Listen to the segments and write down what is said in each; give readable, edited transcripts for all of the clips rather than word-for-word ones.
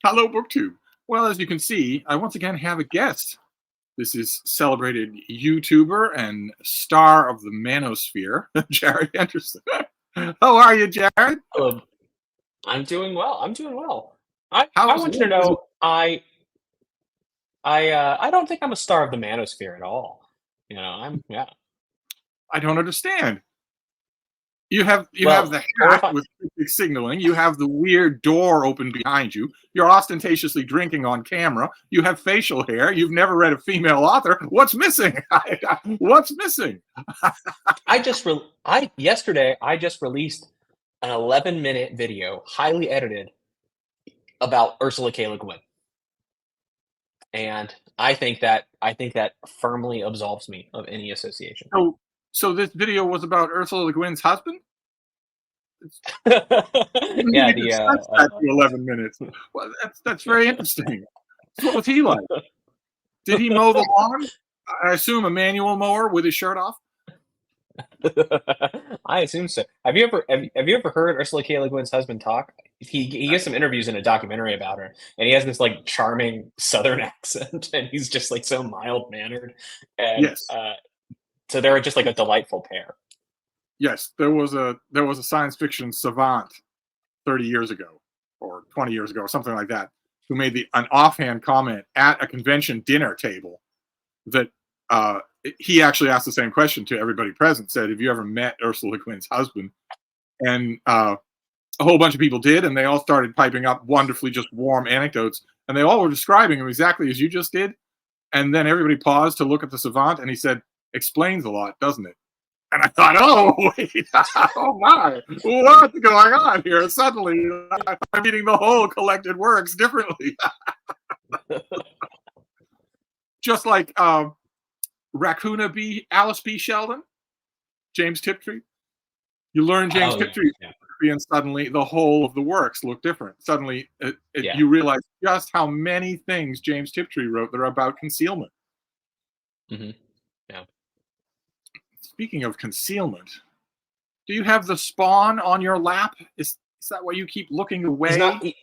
Hello, BookTube. Well, as you can see, I once again have a guest. This is celebrated YouTuber and star of the manosphere, Jared Henderson. How are you, Jared? Hello. I'm doing well. I'm doing well. I How's want you to life? Is it? know I don't think I'm a star of the manosphere at all. I'm yeah. I don't understand. You have Well, the or hat if I with cryptic signaling. You have the weird door open behind you. You're ostentatiously drinking on camera. You have facial hair. You've never read a female author. What's missing? What's missing? I just re- I yesterday I just released an 11-minute video, highly edited, about Ursula Le Guin, and I think that firmly absolves me of any association. So this video was about Ursula Le Guin's husband. You didn't Yeah, need to stretch that to 11 minutes. Well, that's very interesting. So what was he like? Did he mow the lawn? I assume a manual mower with his shirt off. I assume so. Have you ever heard Ursula Le Guin's husband talk? He gives some interviews in a documentary about her, and he has this like charming Southern accent, and he's just like so mild mannered, and Yes, so they're just like a delightful pair. yes. There was a science fiction savant 30 years ago, or 20 years ago, or something like that, who made an offhand comment at a convention dinner table that he actually asked the same question to everybody present. Said, "Have you ever met Ursula Le Guin's husband?" And a whole bunch of people did, and they all started piping up wonderfully just warm anecdotes, and they all were describing him exactly as you just did. And then everybody paused to look at the savant, and he said, "Explains a lot, doesn't it?" And I thought, oh wait, oh my, what's going on here? Suddenly, I'm reading the whole collected works differently, just like Raccoona B. Alice B. Sheldon, James Tiptree. You learn James Oh yeah, Tiptree, yeah, and suddenly the whole of the works look different. Suddenly, yeah. you realize just how many things James Tiptree wrote that are about concealment. Hmm. Yeah. Speaking of concealment, do you have the Spawn on your lap? Is that why you keep looking He's not. away?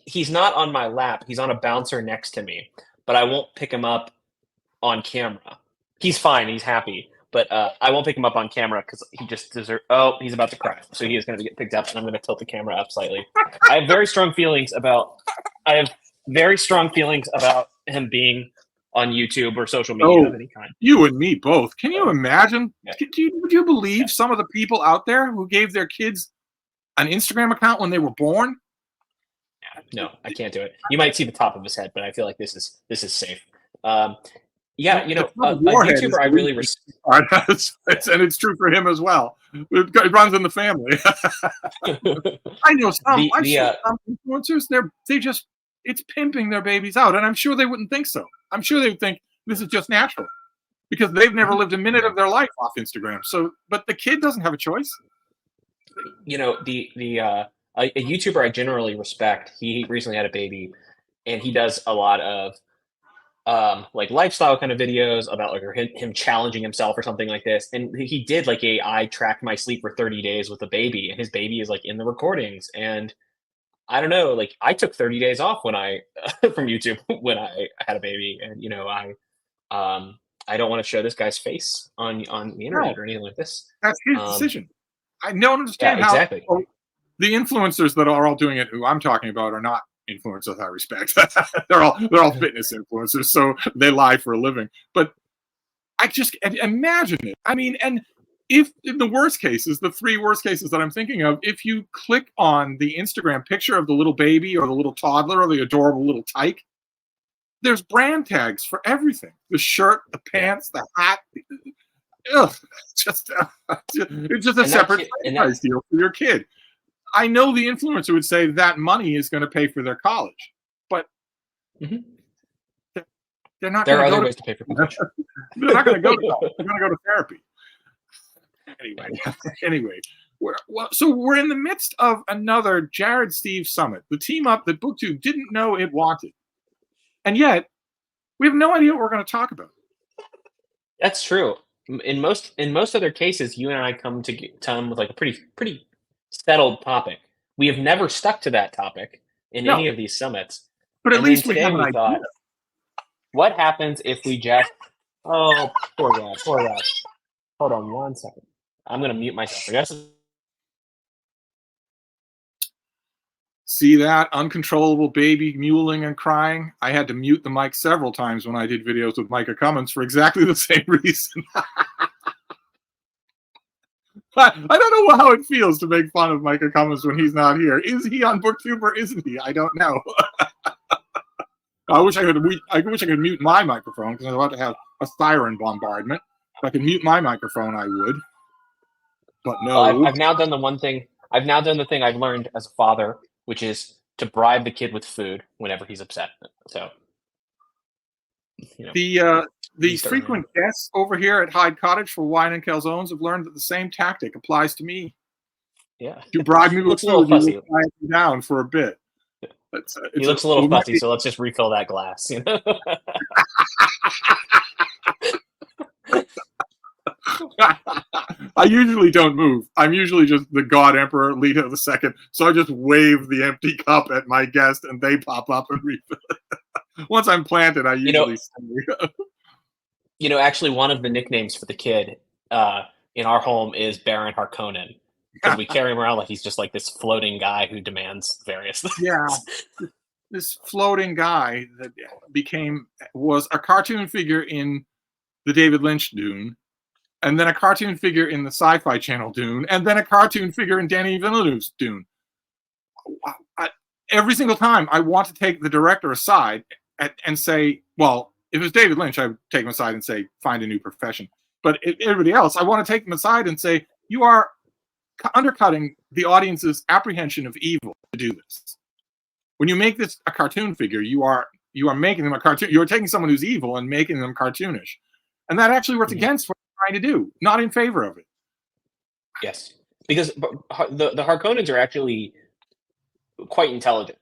He's not on my lap. He's on a bouncer next to me, but I won't pick him up on camera. He's fine. He's happy, but I won't pick him up on camera because he just deserves. Oh, he's about to cry, so he is going to get picked up, and I'm going to tilt the camera up slightly. I have very strong feelings about. I have very strong feelings about him being on YouTube or social media of Oh, any kind. you and me both. Can you So imagine? yeah, Would you yeah, believe some of the people out there who gave their kids an Instagram account when they were born? yeah. No, I can't do it. You might see the top of his head, but I feel like this is safe. Um, yeah, Well, the top of a your head is YouTuber I the least really of the part. yeah. And it's true for him as well. It runs in the family. I know some. the I've the seen some influencers. They just it's pimping their babies out, and I'm sure they wouldn't think so. I'm sure they would think this is just natural because they've never Mhm. lived a minute Yeah. of their life off Instagram. So, but the kid doesn't have a choice. A YouTuber I generally respect, he recently had a baby, and he does a lot of like lifestyle kind of videos about like or him challenging himself or something like this. And he did like I tracked my sleep for 30 days with a baby, and his baby is like in the recordings. And I don't know, like I took 30 days off when I from YouTube when I had a baby, and I don't want to show this guy's face on the No, internet or anything like this. that's his Um, decision. I don't yeah, understand how exactly. the influencers that are all doing it, who I'm talking about, are not influencers I respect. they're all fitness influencers, so they lie for a living. But I just imagine it. I mean, and if in the worst cases, the three worst cases that I'm thinking of, if you click on the Instagram picture of the little baby or the little toddler or the adorable little tyke, there's brand tags for everything: the shirt, the Yeah, pants, the hat. Ugh, just it's just a and that separate kid, and that franchise deal for your kid. I know the influencer would say that money is going to pay for their college, but mhm. they're, they're not There going are to other go to ways to pay for college. they're not going to go to college. They're going to go to therapy anyway. Anyway, so we're in the midst of another Jared Steve summit, the team up that BookTube didn't know it wanted, and yet we have no idea what we're going to talk about. That's true. In most other cases, you and I come to come with like a pretty settled topic. We have never stuck to that topic in No, any of these summits. but at And then least we today have an we idea. thought, what happens if we just, oh, poor guy, poor guy. Hold on 1 second. I'm going to mute myself. I guess. See that uncontrollable baby mewling and crying? I had to mute the mic several times when I did videos with Micah Cummins for exactly the same reason. I don't know how it feels to make fun of Micah Cummins when he's not here. Is he on BookTube or isn't he? I don't know. I wish I could mute my microphone because I'm about to have a siren bombardment. If I could mute my microphone, I would. But no. Well, I've now done the one thing. I've now done the thing I've learned as a father, which is to bribe the kid with food whenever he's upset. So, the frequent guests over here at Hyde Cottage for wine and calzones have learned that the same tactic applies to me. Yeah, you bribe me with food, you will quiet me down for a bit. He looks a little fussy, so let's just refill that glass. You know. I usually don't move. I'm usually just the God Emperor, Leto II. So I just wave the empty cup at my guest, and they pop up and refill it. Once I'm planted, I usually actually, one of the nicknames for the kid in our home is Baron Harkonnen, because we carry him around like he's just like this floating guy who demands various things. Yeah, this floating guy that was a cartoon figure in the David Lynch Dune, and then a cartoon figure in the Sci-Fi Channel Dune, and then a cartoon figure in Denis Villeneuve's Dune. Every single time, I want to take the director aside and say, well, if it was David Lynch, I would take him aside and say, find a new profession. But everybody else, I want to take them aside and say, you are undercutting the audience's apprehension of evil to do this. When you make this a cartoon figure, you are making them a cartoon. You're taking someone who's evil and making them cartoonish. And that actually works against what you're trying to do, not in favor of it. Yes, because the Harkonnens are actually quite intelligent.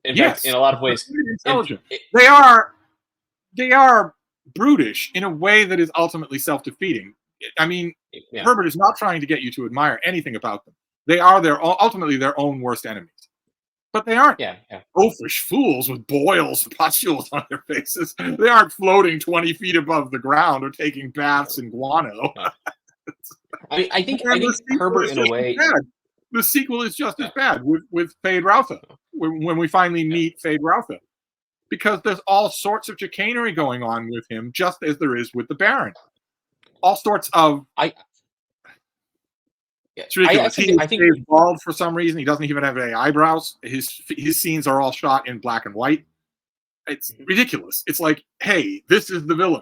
In fact, in a lot of ways, intelligent. They are brutish in a way that is ultimately self-defeating. I mean, Herbert is not trying to get you to admire anything about them. They are ultimately their own worst enemies. But they aren't oafish fools with boils and pustules on their faces. They aren't floating 20 feet above the ground or taking baths in guano. I think Herbert, in a way, the sequel is just as bad with Fade Routha when we finally meet Fade Routha, because there's all sorts of chicanery going on with him, just as there is with the Baron. All sorts of. It's ridiculous. I think he's bald for some reason. He doesn't even have any eyebrows. His scenes are all shot in black and white. It's ridiculous. It's like, hey, this is the villain.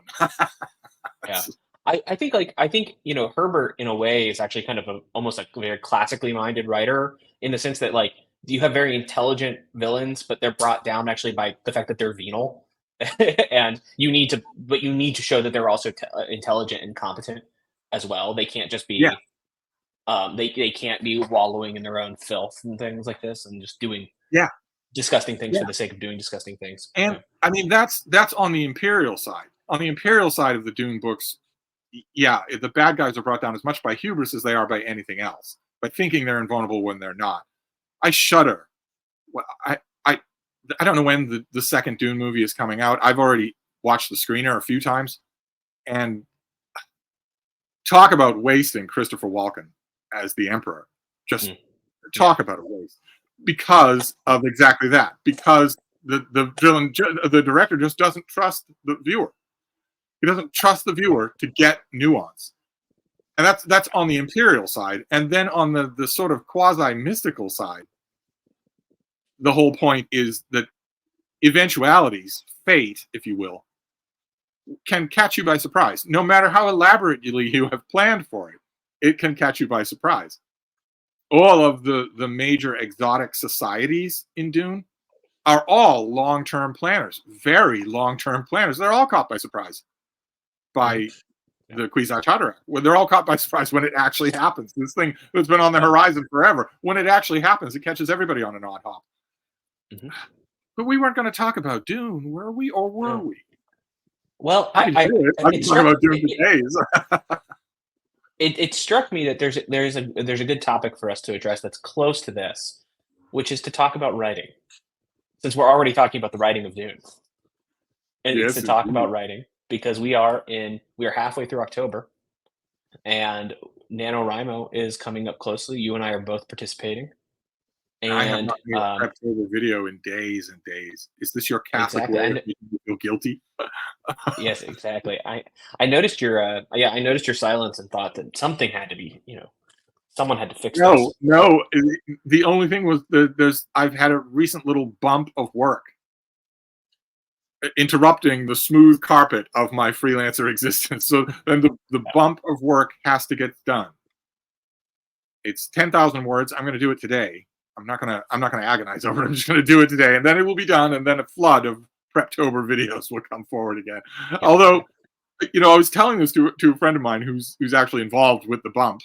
I think Herbert in a way is actually kind of almost a very classically minded writer, in the sense that like you have very intelligent villains, but they're brought down actually by the fact that they're venal, and you need to show that they're also intelligent and competent as well. They can't just be. They can't be wallowing in their own filth and things like this and just doing disgusting things for the sake of doing disgusting things. And I mean, that's on the Imperial side. On the Imperial side of the Dune books, the bad guys are brought down as much by hubris as they are by anything else, by thinking they're invulnerable when they're not. I shudder. Well, I don't know when the second Dune movie is coming out. I've already watched the screener a few times, and talk about wasting Christopher Walken as the Emperor. Just talk about a waste, because of exactly that. Because the director just doesn't trust the viewer. He doesn't trust the viewer to get nuance, and that's on the Imperial side. And then on the sort of quasi mystical side, the whole point is that eventualities, fate, if you will, can catch you by surprise. No matter how elaborately you have planned for it, it can catch you by surprise. All of the major exotic societies in Dune are all long-term planners, very long-term planners. They're all caught by surprise by the Kwisatz Haderach. They're all caught by surprise when it actually happens. This thing that's been on the horizon forever, when it actually happens, it catches everybody on an odd hop. But we weren't going to talk about Dune, were we? Or were we? Well, I can talk about Dune for days. It struck me that there's a good topic for us to address that's close to this, which is to talk about writing, since we're already talking about the writing of Dune. And it's to Yes, talk indeed. about writing because we are halfway through October, and NaNoWriMo is coming up closely. You and I are both participating, I have and not made a Prep-Tober video in days and days. Is this your Catholic exactly. way of making me feel guilty? Yes, exactly. I noticed your I noticed your silence and thought that something had to be, someone had to fix No, this. no. The only thing was I've had a recent little bump of work interrupting the smooth carpet of my freelancer existence. So then the bump of work has to get done. It's 10,000 words. I'm going to do it today. I'm not gonna agonize over it. I'm just going to do it today, and then it will be done. And then a flood of Preptober videos will come forward again. Yeah, Although, I was telling this to a friend of mine who's actually involved with the bump,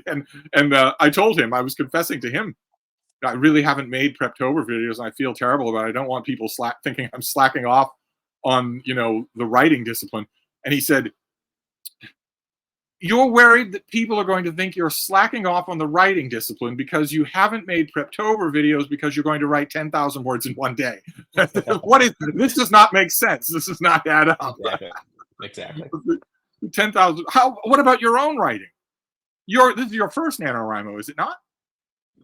and I told him, I was confessing to him, I really haven't made Preptober videos, and I feel terrible about it. I don't want people thinking I'm slacking off on the writing discipline. And he said, you're worried that people are going to think you're slacking off on the writing discipline because you haven't made Preptober videos because you're going to write 10,000 words in one day. What is this? Does not make sense. This does not add up. exactly. 10,000. What about your own writing? This is your first NaNoWriMo, is it not?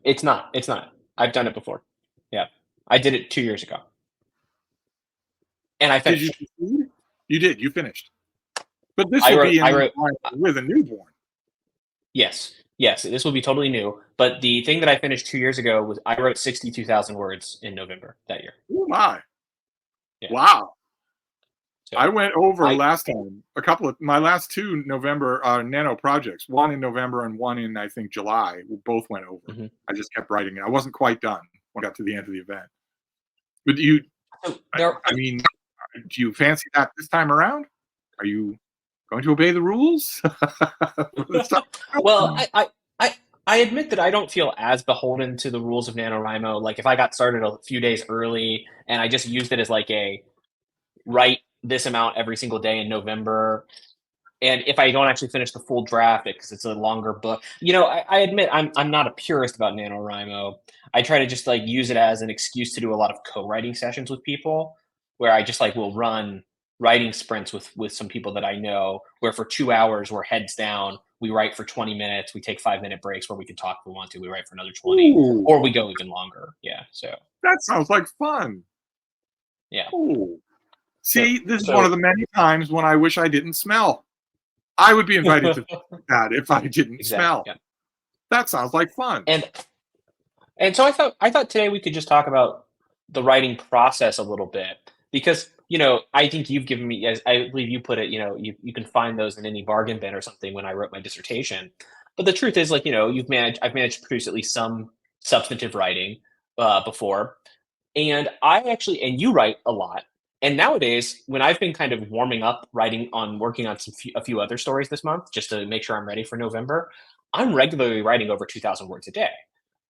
It's not. It's not. I've done it before. Yeah, I did it 2 years ago, and I Did you finished. succeed? You did. You finished. But this I will wrote. be I in wrote. line with a newborn. Yes, yes. This will be totally new. But the thing that I finished 2 years ago was I wrote 62,000 words in November that year. Oh my! Yeah. Wow. I So went over I. last time. A couple of my last two November Nano projects, one in November and one in I think July, both went over. Mhm. I just kept writing it. I wasn't quite done when I got to the end of the event. But you, So I, there. I mean, do you fancy that this time around? Are you going to obey the rules this time Well, around? I admit that I don't feel as beholden to the rules of NaNoWriMo. Like if I got started a few days early and I just used it as like a write this amount every single day in November, and if I don't actually finish the full draft because it's a longer book, I admit I'm not a purist about NaNoWriMo. I try to just like use it as an excuse to do a lot of co-writing sessions with people where I just like will run writing sprints with some people that I know where for 2 hours we're heads down, we write for 20 minutes, we take 5-minute breaks where we can talk if we want to, we write for another 20, Ooh, or we go even longer. Yeah. So that sounds like fun. yeah. Ooh. So See, this is one of so the many times when I wish I didn't smell. I would be invited to that if I didn't exactly. smell. Yeah. That sounds like fun. And so I thought today we could just talk about the writing process a little bit because I think you've given me, as I believe you put it, you can find those in any bargain bin or something when I wrote my dissertation. But the truth is, like, I've managed to produce at least some substantive writing before, and and you write a lot. And nowadays, when I've been kind of warming up, working on a few other stories this month, just to make sure I'm ready for November, I'm regularly writing over 2,000 words a day.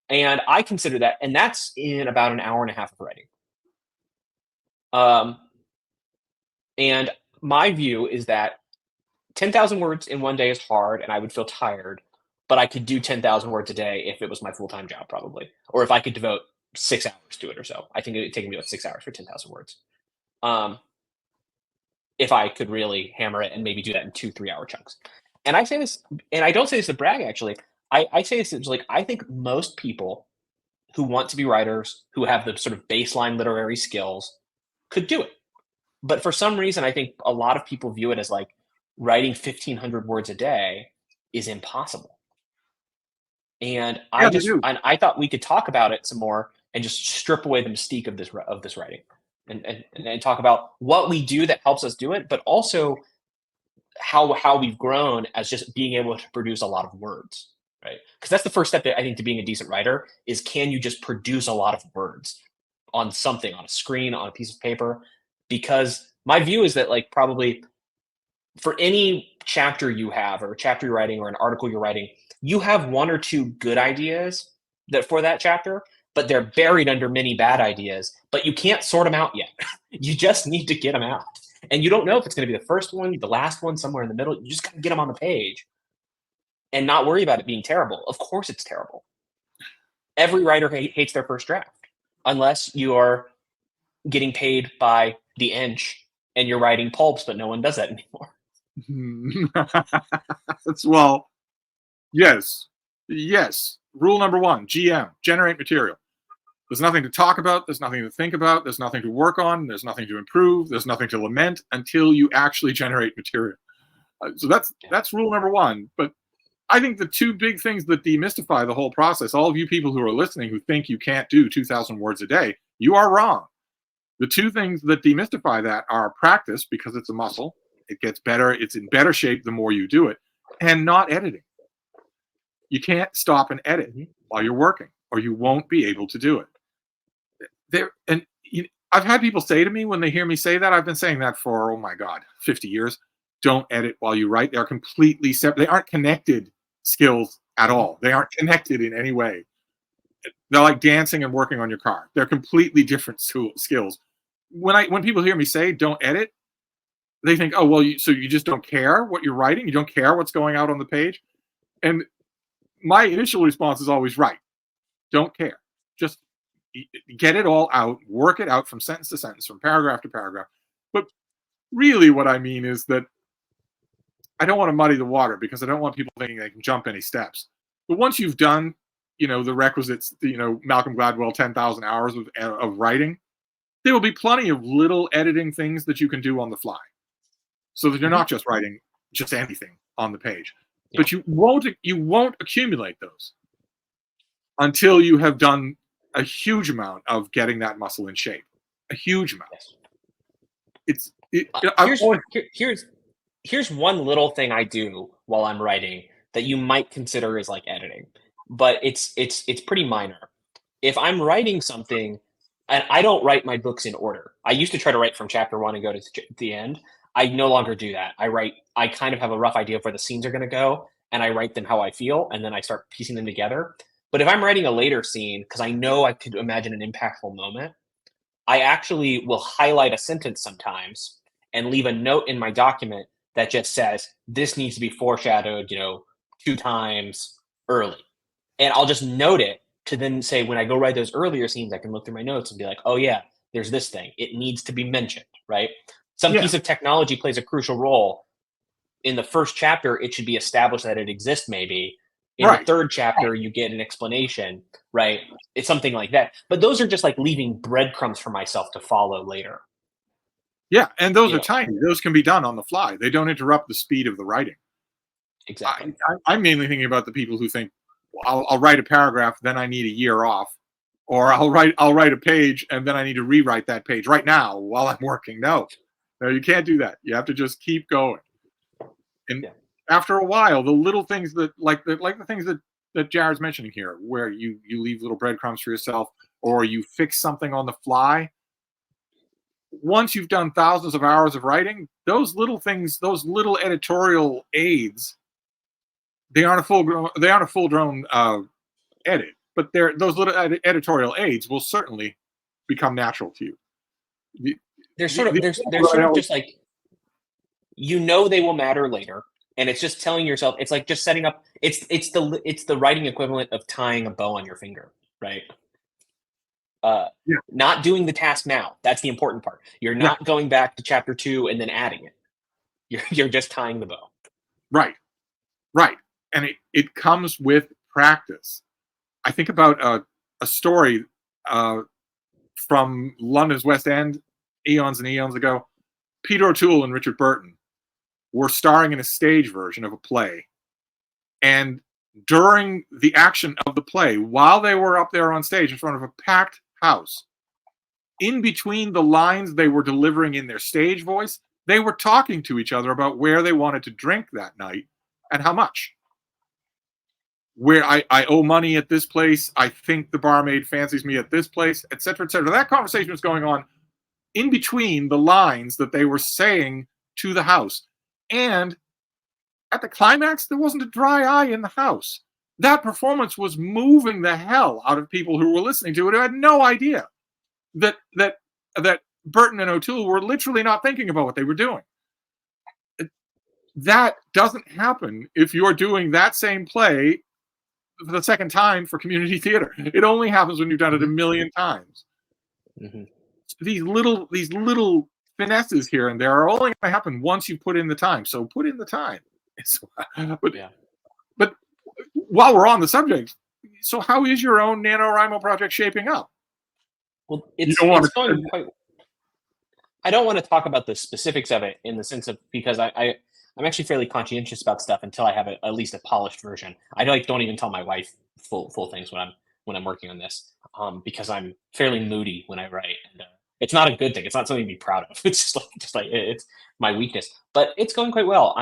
And I consider that, and that's in about an hour and a half of writing. Um, and my view is that 10,000 words in one day is hard, and I would feel tired, but I could do 10,000 words a day if it was my full time job, probably, or if I could devote 6 hours to it or so. I think it would take me about 6 hours for 10,000 words. Um, if I could really hammer it and maybe do that in 2 3 hour chunks. And I say this, and I don't say this to brag actually. I say this like I think most people who want to be writers, who have the sort of baseline literary skills, could do it. But for some reason, I think a lot of people view it as like writing 1,500 words a day is impossible. And Yeah, they do. I thought we could talk about it some more and just strip away the mystique of this writing, and talk about what we do that helps us do it, but also how we've grown as just being able to produce a lot of words, right? Because that's the first step, I think, to being a decent writer is can you just produce a lot of words on something, on a screen, on a piece of paper? Because my view is that like probably for any chapter you have or a chapter you're writing or an article you're writing, you have one or two good ideas that for that chapter, but they're buried under many bad ideas, but you can't sort them out yet. You just need to get them out. And you don't know if it's going to be the first one, the last one, somewhere in the middle. You just got to get them on the page and not worry about it being terrible. Of course it's terrible. Every writer hates their first draft, unless you are getting paid by the inch and you're writing pulps, but no one does that anymore. Well, yes. Rule number 1, GM, generate material. There's nothing to talk about. There's nothing to think about. There's nothing to work on. There's nothing to improve. There's nothing to lament until you actually generate material. So that's rule number 1. But I think the 2 big things that demystify the whole process, all of you people who are listening who think you can't do 2,000 words a day, you are wrong. The 2 things that demystify that are practice, because it's a muscle. It gets better. It's in better shape the more you do it, and not editing. You can't stop and edit while you're working, or you won't be able to do it. I've had people say to me when they hear me say that, I've been saying that for, oh my God, 50 years. Don't edit while you write. They're completely separate. They aren't connected skills at all. They aren't connected in any way. They're like dancing and working on your car. They're completely different skills. When people hear me say don't edit, they think, oh, well, so you just don't care what you're writing? You don't care what's going out on the page? And my initial response is always right. Don't care. Just get it all out, work it out from sentence to sentence, from paragraph to paragraph. But really what I mean is that I don't want to muddy the water, because I don't want people thinking they can jump any steps. But once you've done, the requisites, Malcolm Gladwell, 10,000 hours of writing, there will be plenty of little editing things that you can do on the fly, so that you're not just writing just anything on the page. Yeah. But you won't accumulate those until you have done a huge amount of getting that muscle in shape. A huge amount. Yes. Here's one little thing I do while I'm writing that you might consider as like editing, but it's pretty minor. If I'm writing something, and I don't write my books in order. I used to try to write from chapter 1 and go to the end. I no longer do that. I kind of have a rough idea of where the scenes are going to go, and I write them how I feel, and then I start piecing them together. But if I'm writing a later scene, because I know I could imagine an impactful moment, I actually will highlight a sentence sometimes and leave a note in my document that just says, this needs to be foreshadowed, 2 times early. And I'll just note it to then say, when I go write those earlier scenes, I can look through my notes and be like, oh yeah, there's this thing. It needs to be mentioned, right? Some piece of technology plays a crucial role. In the first chapter, it should be established that it exists maybe. In the 3rd chapter, you get an explanation, right? It's something like that. But those are just like leaving breadcrumbs for myself to follow later. Yeah, and those are tiny. Those can be done on the fly. They don't interrupt the speed of the writing. Exactly. I'm mainly thinking about the people who think, well, I'll write a paragraph, then I need a year off. Or I'll write a page, and then I need to rewrite that page right now while I'm working. No, you can't do that. You have to just keep going. And after a while, the little things that, like the things that Jared's mentioning here, where you leave little breadcrumbs for yourself, or you fix something on the fly. Once you've done thousands of hours of writing, those little things, those little editorial aids, they aren't a full-grown edit, but those little editorial aids will certainly become natural to you. They're sort of just like, they will matter later, and it's just telling yourself, it's like just setting up. It's the writing equivalent of tying a bow on your finger, right? Not doing the task now. That's the important part. You're not going back to chapter 2 and then adding it. You're just tying the bow. Right. And it comes with practice. I think about a story from London's West End eons and eons ago. Peter O'Toole and Richard Burton were starring in a stage version of a play. And during the action of the play, while they were up there on stage in front of a packed house, in between the lines they were delivering in their stage voice, they were talking to each other about where they wanted to drink that night and how much. Where I owe money at this place, I think the barmaid fancies me at this place, etc., etc. That conversation was going on in between the lines that they were saying to the house. And at the climax, there wasn't a dry eye in the house. That performance was moving the hell out of people who were listening to it, who had no idea that Burton and O'Toole were literally not thinking about what they were doing. That doesn't happen if you're doing that same play for the second time for community theater. It only happens when you've done it a million times. Mm-hmm. These little finesses here and there are only going to happen once you put in the time. So put in the time. But while we're on the subject, so how is your own NaNoWriMo project shaping up? Well, it's going quite. I don't want to talk about the specifics of it in the sense of because I'm actually fairly conscientious about stuff until I have at least a polished version. I don't even tell my wife full things when I'm working on this because I'm fairly moody when I write. And, it's not a good thing. It's not something to be proud of. It's just like it's my weakness. But it's going quite well.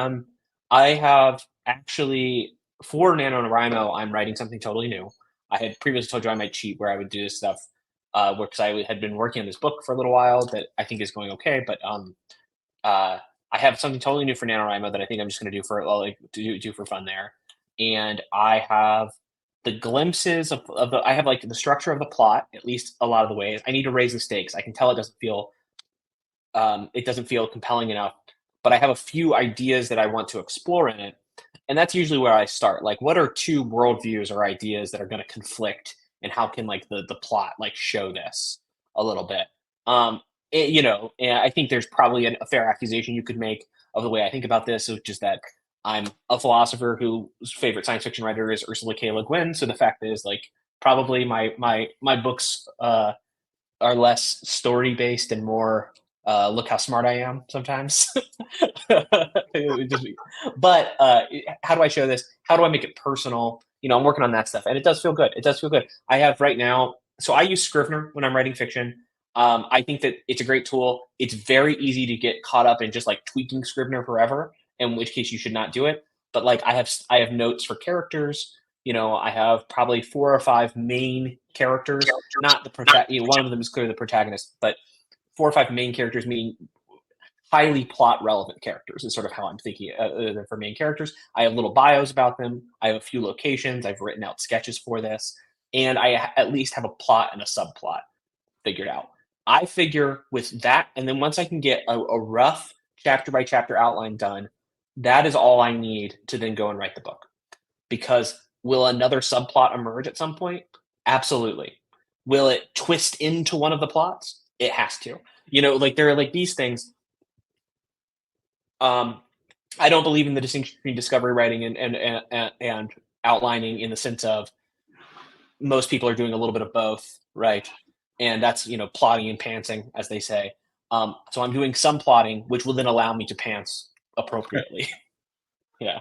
I have actually for NaNoWriMo, I'm writing something totally new. I had previously told you I might cheat where I would do this stuff because I had been working on this book for a little while that I think is going okay, but I have something totally new for NaNoWriMo that I think I'm just going to do for do for fun there, and I have the glimpses of the I have like the structure of the plot at least a lot of the ways. I need to raise the stakes. I can tell it doesn't feel compelling enough, but I have a few ideas that I want to explore in it, and that's usually where I start. Like, what are two worldviews or ideas that are going to conflict, and how can like the plot like show this a little bit? And I think there's probably a fair accusation you could make of the way I think about this, which is that I'm a philosopher whose favorite science fiction writer is Ursula Le Guin. So the fact is, like, probably my books are less story based and more look how smart I am sometimes. But how do I show this? How do I make it personal? I'm working on that stuff, and it does feel good. It does feel good. I have right now. So I use Scrivener when I'm writing fiction. I think that it's a great tool. It's very easy to get caught up in just like tweaking Scrivener forever, in which case you should not do it. But like I have notes for characters. I have probably 4 or 5 main characters, not the one of them is clearly the protagonist, but 4 or 5 main characters, meaning highly plot relevant characters is sort of how I'm thinking for main characters. I have little bios about them. I have a few locations. I've written out sketches for this, and I at least have a plot and a subplot figured out. I figure with that, and then once I can get a rough chapter by chapter outline done, that is all I need to then go and write the book. Because will another subplot emerge at some point? Absolutely. Will it twist into one of the plots? It has to. Like there are like these things. I don't believe in the distinction between discovery writing and outlining in the sense of most people are doing a little bit of both, right? And that's plotting and pantsing, as they say. So I'm doing some plotting, which will then allow me to pants appropriately. Yeah.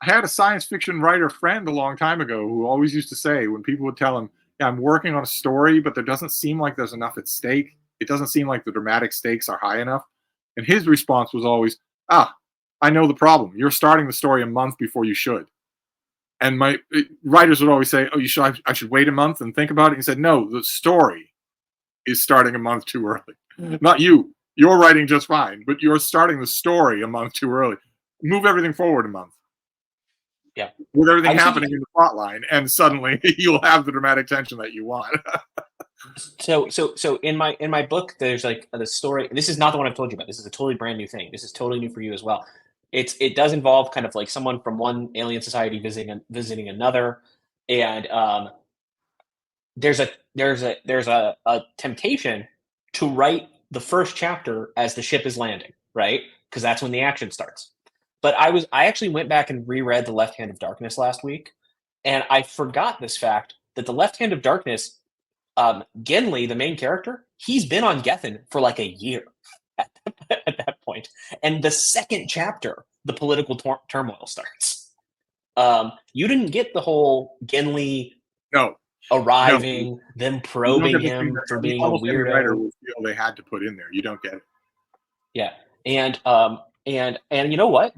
I had a science fiction writer friend a long time ago who always used to say when people would tell him, yeah, I'm working on a story, but there doesn't seem like there's enough at stake. It doesn't seem like the dramatic stakes are high enough. And his response was always, I know the problem. You're starting the story a month before you should. And my writers would always say, I should wait a month and think about it. He said, no, the story is starting a month too early. Not you. You're writing just fine, but you're starting the story a month too early. Move everything forward a month. Yeah. With everything happening in the plot line, and suddenly you'll have the dramatic tension that you want. So in my book, there's like the story. This is not the one I've told you about. This is a totally brand new thing. This is totally new for you as well. It does involve kind of like someone from one alien society visiting another, and there's a temptation to write the first chapter as the ship is landing, right? Because that's when the action starts. But I actually went back and reread The Left Hand of Darkness last week, and I forgot this fact that The Left Hand of Darkness, Genly, the main character, he's been on Gethin for like a year at that point. And the second chapter, the political turmoil starts. You didn't get the whole Genly arriving, them probing him for being a weirdo. Every writer will feel they had to put in there. You don't get it. Yeah, and you know what?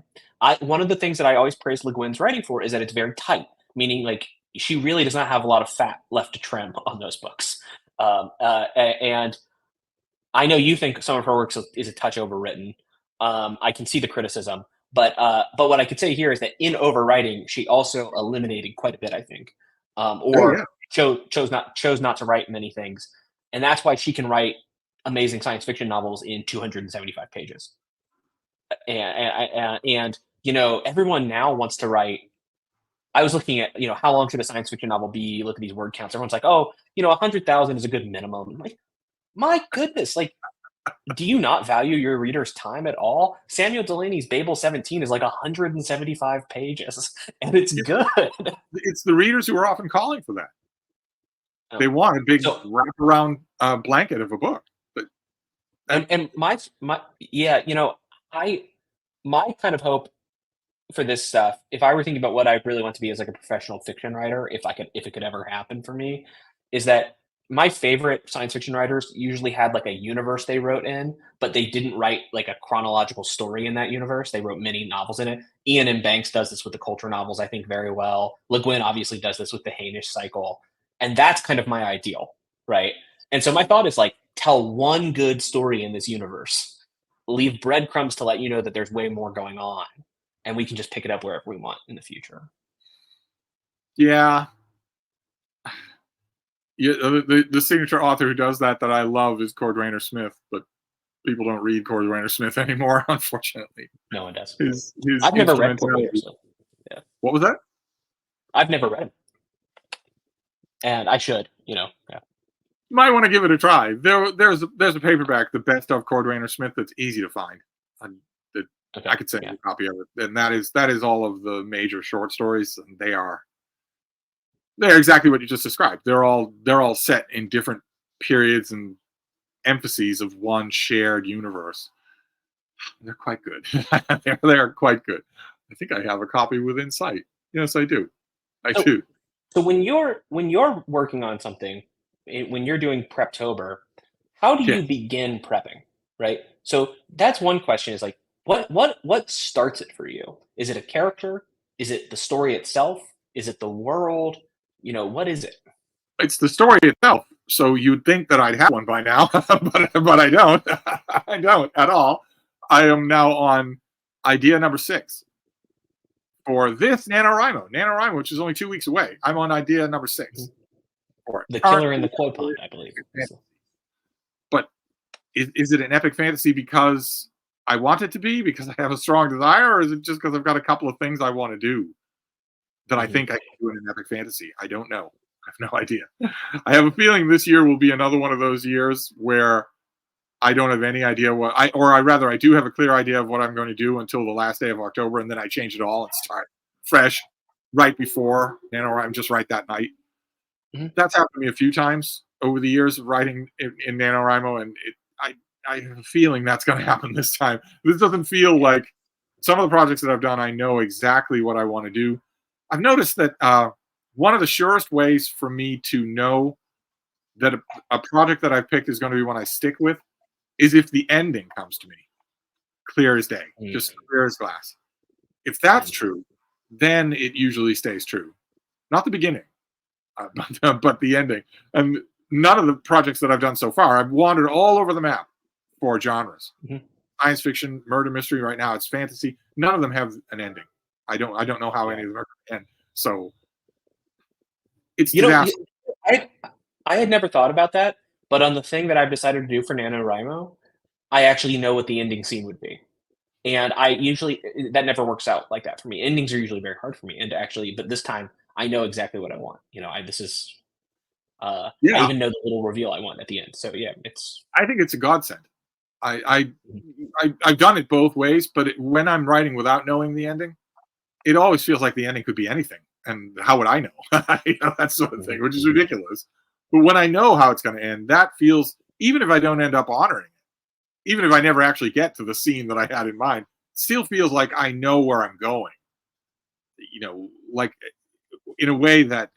One of the things that I always praise Le Guin's writing for is that it's very tight, meaning like she really does not have a lot of fat left to trim on those books. And I know you think some of her work is a touch overwritten. I can see the criticism, but what I could say here is that in overwriting, she also eliminated quite a bit, I think, chose not to write many things, and that's why she can write amazing science fiction novels in 275 pages. And everyone now wants to write I was looking at, how long should a science fiction novel be? Look at these word counts. Everyone's like, oh, 100,000 is a good minimum. I'm like, my goodness, like, do you not value your reader's time at all? Samuel Delaney's Babel 17 is like 175 pages, and it's good. It's the readers who are often calling for that. They Um, want a big so, wraparound blanket of a book. But and my yeah, I my kind of hope for this stuff, if I were thinking about what I really want to be as like a professional fiction writer, if it could ever happen for me, is that my favorite science fiction writers usually had like a universe they wrote in, but they didn't write like a chronological story in that universe. They wrote many novels in it. Ian M. Banks does this with the culture novels, I think, very well. Le Guin obviously does this with the Hainish cycle. And that's kind of my ideal, right? And so my thought is like, tell one good story in this universe, leave breadcrumbs to let you know that there's way more going on, and we can just pick it up wherever we want in the future. yeah, yeah. The signature author who does that I love is Cordwainer Smith, but people don't read Cordwainer Smith anymore, unfortunately. No one does. His I've never read Portrait. instrumentality. So yeah, What was that? I've never read him, and I should. Yeah. You might want to give it a try. There's a paperback, the best of Cordwainer Smith, that's easy to find. That Okay. I could send Yeah. you a copy of it, and that is all of the major short stories, and they're exactly what you just described. They're all set in different periods and emphases of one shared universe. They're quite good. they're quite good. I think I have a copy within sight. Yes, I do. I So, do. so when you're working on something, when you're doing Preptober, how do Yeah. you begin prepping? Right. So that's one question. Is like, what starts it for you? Is it a character? Is it the story itself? Is it the world? What is it? It's the story itself. So you'd think that I'd have one by now, but I don't. I don't at all. I am now on idea number 6 for this NaNoWriMo, which is only 2 weeks away. I'm on idea number 6 for it. The Killer in the Koi Pond, I believe. But is it an epic fantasy because I want it to be, because I have a strong desire, or is it just because I've got a couple of things I want to do that I think I can do in an epic fantasy? I don't know. I have no idea. I have a feeling this year will be another one of those years where I don't have any idea I do have a clear idea of what I'm going to do until the last day of October, and then I change it all and start fresh right before NaNoWriMo, just right that night. Mm-hmm. That's happened to me a few times over the years of writing in NaNoWriMo, and I have a feeling that's going to happen this time. This doesn't feel like some of the projects that I've done. I know exactly what I want to do. I've noticed that one of the surest ways for me to know that a project that I've picked is going to be one I stick with is if the ending comes to me clear as day, just clear as glass. If that's true, then it usually stays true. Not the beginning, but the ending. And none of the projects that I've done so far, I've wandered all over the map for genres. Mm-hmm. Science fiction, murder mystery. Right now, it's fantasy. None of them have an ending. I don't know how any of them are going to end. So it's disaster. I had never thought about that, but on the thing that I've decided to do for NaNoWriMo, I actually know what the ending scene would be. And I usually that never works out like that for me. Endings are usually very hard for me, and but this time I know exactly what I want. I Yeah, even know the little reveal I want at the end. So yeah, it's. I think it's a godsend. I've done it both ways, but when I'm writing without knowing the ending, it always feels like the ending could be anything. And how would I know? That sort of thing, which is ridiculous. But when I know how it's going to end, that feels, even if I don't end up honoring it, even if I never actually get to the scene that I had in mind, still feels like I know where I'm going. Like in a way that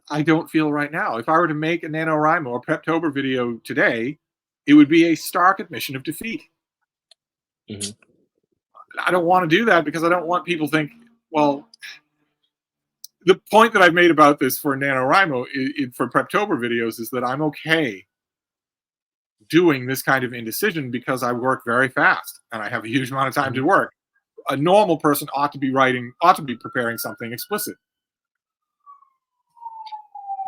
I don't feel right now. If I were to make a NaNoWriMo or Preptober video today, it would be a stark admission of defeat. Mm-hmm. I don't want to do that because I don't want people to think, well, the point that I've made about this for NaNoWriMo for Preptober videos is that I'm okay doing this kind of indecision because I work very fast and I have a huge amount of time to work. A normal person ought to be preparing something explicit.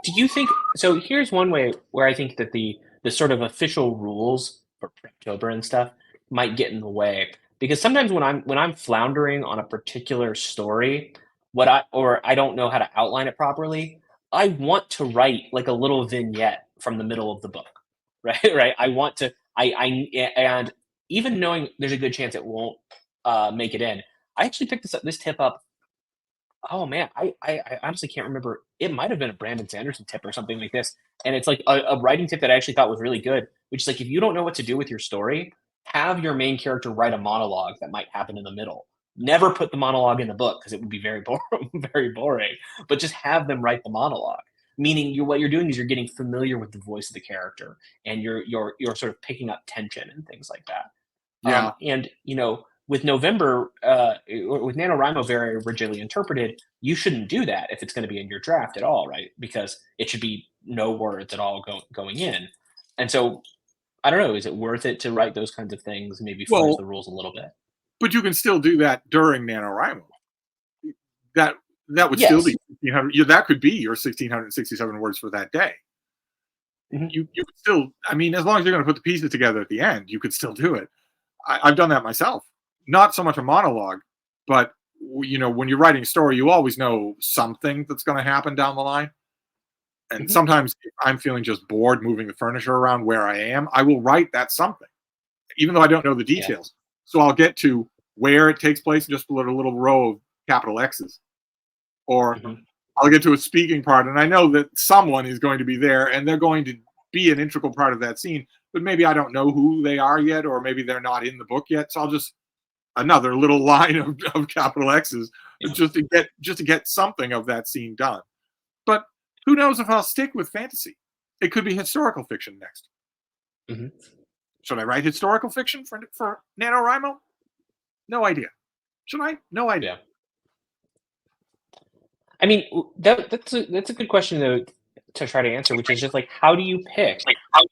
Do you think so? Here's one way where I think that the sort of official rules for Preptober and stuff might get in the way, because sometimes when I'm floundering on a particular story, I don't know how to outline it properly, I want to write like a little vignette from the middle of the book, right? Right. I want to. And even knowing there's a good chance it won't make it in, I actually picked this tip up. Oh man, I honestly can't remember. It might have been a Brandon Sanderson tip or something like this. And it's like a writing tip that I actually thought was really good, which is like if you don't know what to do with your story, have your main character write a monologue that might happen in the middle. Never put the monologue in the book because it would be very boring, very boring. But just have them write the monologue. Meaning, what you're doing is you're getting familiar with the voice of the character, and you're sort of picking up tension and things like that. Yeah. And with November, with NaNoWriMo very rigidly interpreted, you shouldn't do that if it's going to be in your draft at all, right? Because it should be no words at all going in. And so, I don't know, is it worth it to write those kinds of things, maybe fudge Well, the rules a little bit? but you can still do that during NaNoWriMo. That would still Yes. be 1,600. That could be your 1,667 words for that day. Mhm. You could still, I mean, as long as you're going to put the pieces together at the end, you could still do it. I've done that myself. Not so much a monologue, but when you're writing a story, you always know something that's going to happen down the line. And Mhm. sometimes if I'm feeling just bored moving the furniture around where I am, I will write that something, even though I don't know the Yeah. details. So I'll get to where it takes place and just put a little row of capital X's. Or Mhm. I'll get to a speaking part, and I know that someone is going to be there, and they're going to be an integral part of that scene. But maybe I don't know who they are yet, or maybe they're not in the book yet. So I'll just another little line of capital X's Yeah. just to get something of that scene done. But who knows if I'll stick with fantasy? It could be historical fiction next. Mhm. Should I write historical fiction for NaNoWriMo? No idea. Should I? No idea. Yeah. I mean, that's a good question though to try to answer, which is just like, how do you pick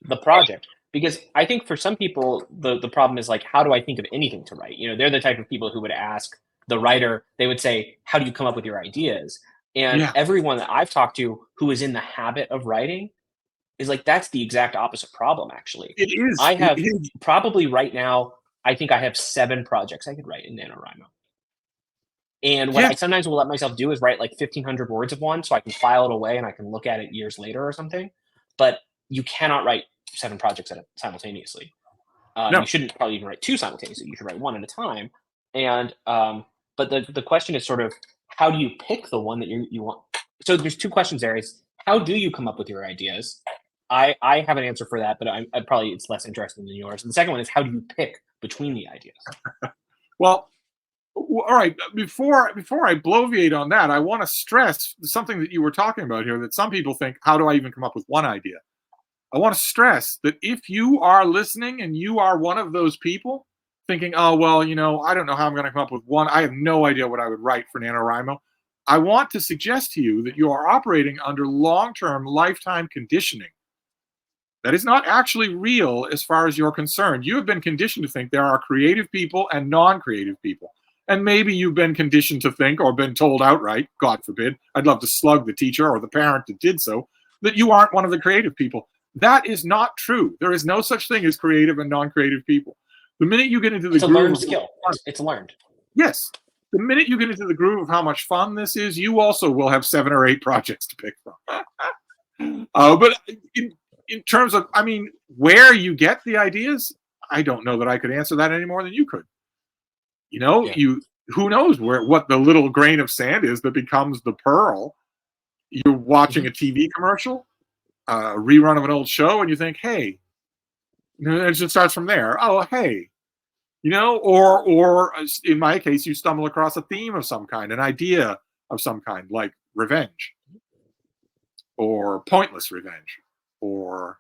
the project? Because I think for some people, the problem is like, how do I think of anything to write? They're the type of people who would ask the writer. They would say, how do you come up with your ideas? And Yeah, everyone that I've talked to who is in the habit of writing is like, that's the exact opposite problem. Actually, it is. I It have is. probably right now. I think I have 7 projects I could write in NaNoWriMo. And what I Yes. sometimes will let myself do is write like 1,500 words of one so I can file it away and I can look at it years later or something. But you cannot write 7 projects simultaneously. You No. shouldn't probably even write 2 simultaneously. You should write 1 at a time. And but the question is sort of, how do you pick the one that you want? So there's 2 questions there. Is how do you come up with your ideas? I have an answer for that, but I probably it's less interesting than yours. And the second one is, how do you pick between the ideas? Well, all right. Before I bloviate on that, I want to stress something that you were talking about here. That some people think, how do I even come up with one idea? I want to stress that if you are listening and you are one of those people thinking, oh, well, I don't know how I'm going to come up with one. I have no idea what I would write for NaNoWriMo. I want to suggest to you that you are operating under long-term lifetime conditioning. That is not actually real as far as you're concerned. You have been conditioned to think there are creative people and non-creative people. And maybe you've been conditioned to think, or been told outright, God forbid, I'd love to slug the teacher or the parent that did so, that you aren't one of the creative people. That is not true. There is no such thing as creative and non-creative people. The minute you get into the It's a groove learned of skill. It's learned. yes, the minute you get into the groove of how much fun this is, you also will have 7 or 8 projects to pick from. But in terms of, I mean, where you get the ideas, I don't know that I could answer that any more than you could. Yeah. Who knows what the little grain of sand is that becomes the pearl. You're watching Mhm. a TV commercial, a rerun of an old show, and you think, hey, it just starts from there. Oh, hey, or in my case, you stumble across a theme of some kind, an idea of some kind, like revenge, or pointless revenge, or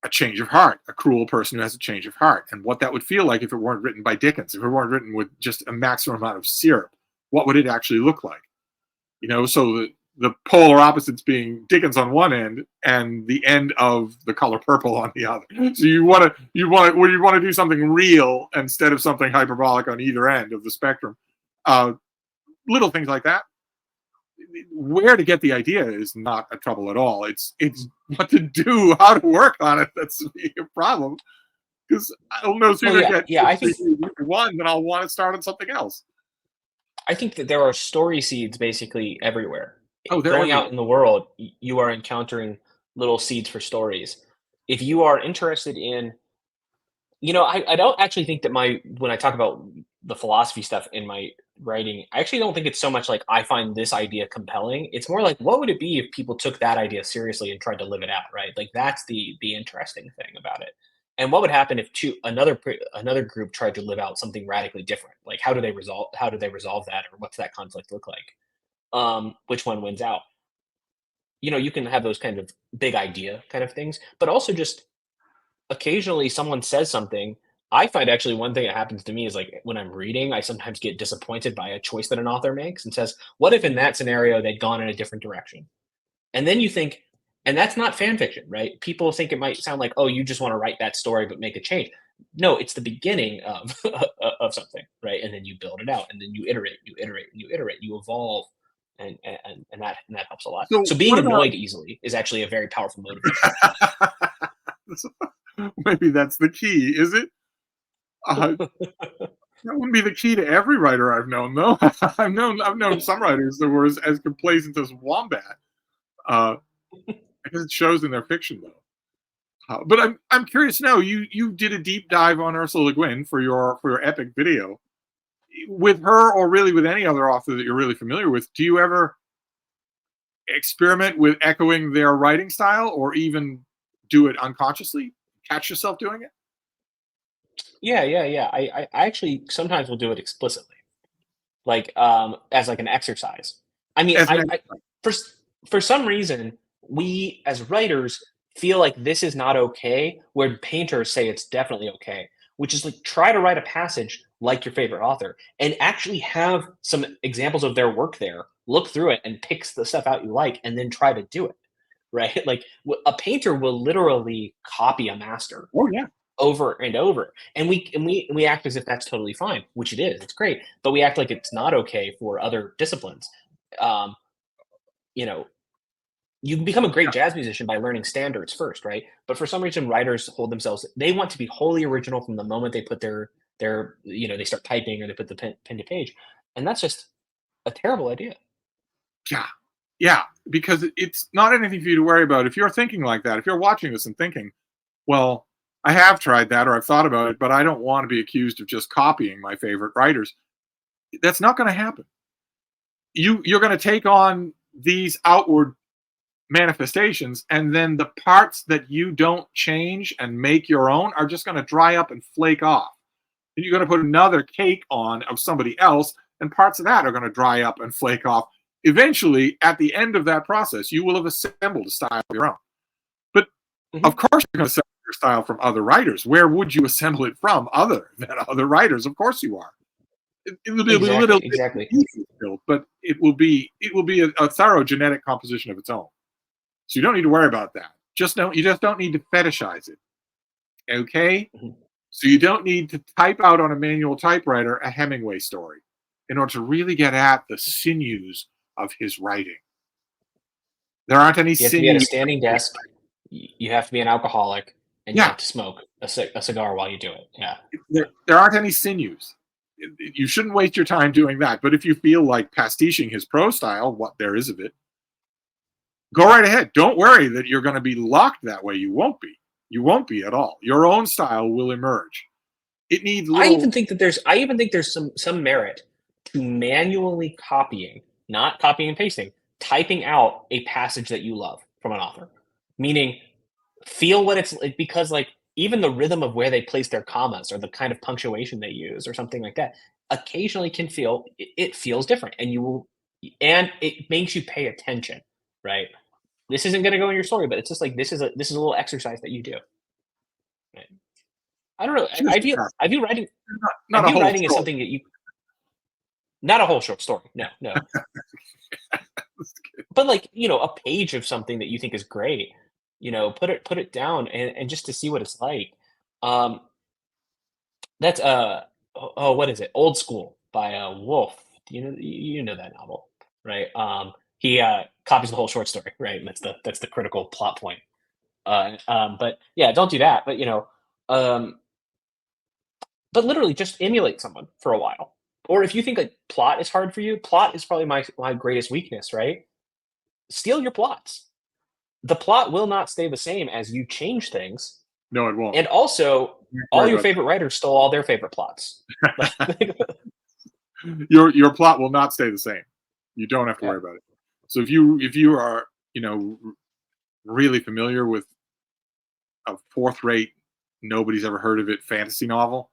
a change of heart, a cruel person who has a change of heart, and what that would feel like if it weren't written by Dickens, if it weren't written with just a maximum amount of syrup. What would it actually look like? So the polar opposites being Dickens on one end and the end of The Color Purple on the other. So you want to do something real instead of something hyperbolic on either end of the spectrum. Little things like that. Where to get the idea is not a trouble at all. It's what to do, how to work on it. That's a problem, because I'll no Well, sooner get yeah. I think one than I'll want to start on something else. I think that there are story seeds basically everywhere. Oh, they're Going everywhere. out in the world, you are encountering little seeds for stories. If you are interested in, I don't actually think that when I talk about the philosophy stuff in my writing, I actually don't think it's so much like I find this idea compelling. It's more like what would it be if people took that idea seriously and tried to live it out, right? Like that's the interesting thing about it. And what would happen if another group tried to live out something radically different? Like how do they resolve that, or what's that conflict look like? Which one wins out? You can have those kind of big idea kind of things, but also just occasionally someone says something. I find actually one thing that happens to me is like when I'm reading, I sometimes get disappointed by a choice that an author makes and says, "What if in that scenario they'd gone in a different direction?" And then you think, and that's not fan fiction, right? People think it might sound like, "Oh, you just want to write that story but make a change." No, it's the beginning of of something, right? And then you build it out, and then you iterate, you iterate, and you iterate, you evolve, and that helps a lot. So So being what about annoyed easily is actually a very powerful motivator. maybe that's the key, is it? That wouldn't be the key to every writer I've known, though. I've known some writers that were as complacent as wombat. Uh, I guess it shows in their fiction, though. But I'm curious now. You did a deep dive on Ursula Le Guin for your epic video. With her, or really with any other author that you're really familiar with, do you ever experiment with echoing their writing style, or even do it unconsciously? Catch yourself doing it Yeah, yeah, yeah. I actually sometimes will do it explicitly, like as like an exercise. I mean, as an I for s- for some reason we as writers feel like this is not okay, where painters say it's definitely okay. Which is like try to write a passage like your favorite author and actually have some examples of their work there. Look through it and pick the stuff out you like, and then try to do it. Right? Like a painter will literally copy a master Oh yeah. over and over, and we act as if that's totally fine, which it is. It's great, but we act like it's not okay for other disciplines. um you know you can become a great Yeah. jazz musician by learning standards first, right? But for some reason writers hold themselves, they want to be wholly original from the moment they put they start typing, or they put the pen to page, and that's just a terrible idea. Yeah. Yeah. Because it's not anything for you to worry about. If you're thinking like that, if you're watching this and thinking, well, I have tried that, or I've thought about it, but I don't want to be accused of just copying my favorite writers. That's not going to happen. You're going to take on these outward manifestations, and then the parts that you don't change and make your own are just going to dry up and flake off. And you're going to put another cake on of somebody else, and parts of that are going to dry up and flake off. Eventually, at the end of that process, you will have assembled a style of your own. But of Hmm. course, you're going to assemble your style from other writers. Where would you assemble it from other than other writers? Of course, you are. It'll be a Exactly, little bit exactly. built, but it will be a thorough genetic composition of its own. So you don't need to worry about that. You just don't need to fetishize it. Okay? Mhm. So you don't need to type out on a manual typewriter a Hemingway story in order to really get at the sinews of his writing. There aren't any You have to be at a sinews. standing desk. You have to be an alcoholic, and you Yeah, have to smoke a cigar while you do it. Yeah. there aren't any sinews. You shouldn't waste your time doing that. But if you feel like pastiching his prose style, what there is of it, go right ahead. Don't worry that you're going to be locked that way. You won't be. You won't be at all. Your own style will emerge. It needs little. I even think there's some merit to manually copying, not copying and pasting, typing out a passage that you love from an author. Meaning feel what it's like, because like even the rhythm of where they place their commas, or the kind of punctuation they use, or something like that, occasionally can feel it feels different, and it makes you pay attention, right? This isn't going to go in your story, but it's just like this is a little exercise that you do. Right? I don't know. Just a test, I not a view whole writing as scroll. something that you, not a whole short story. No, no. But like, a page of something that you think is great, put it down, and just to see what it's like. Um, that's what is it? Old School by Wolf. You know that novel, right? He copies the whole short story, right? And that's the critical plot point. But yeah, don't do that. But um, but literally just emulate someone for a while. Or if you think like plot is hard for you, plot is probably my greatest weakness, right? Steal your plots. The plot will not stay the same as you change things. No, it won't. And also, Don't all worry your about favorite writers stole all their favorite plots. that. Your plot will not stay the same. You don't have to Yeah. worry about it. So if you are really familiar with a fourth rate, nobody's ever heard of it fantasy novel,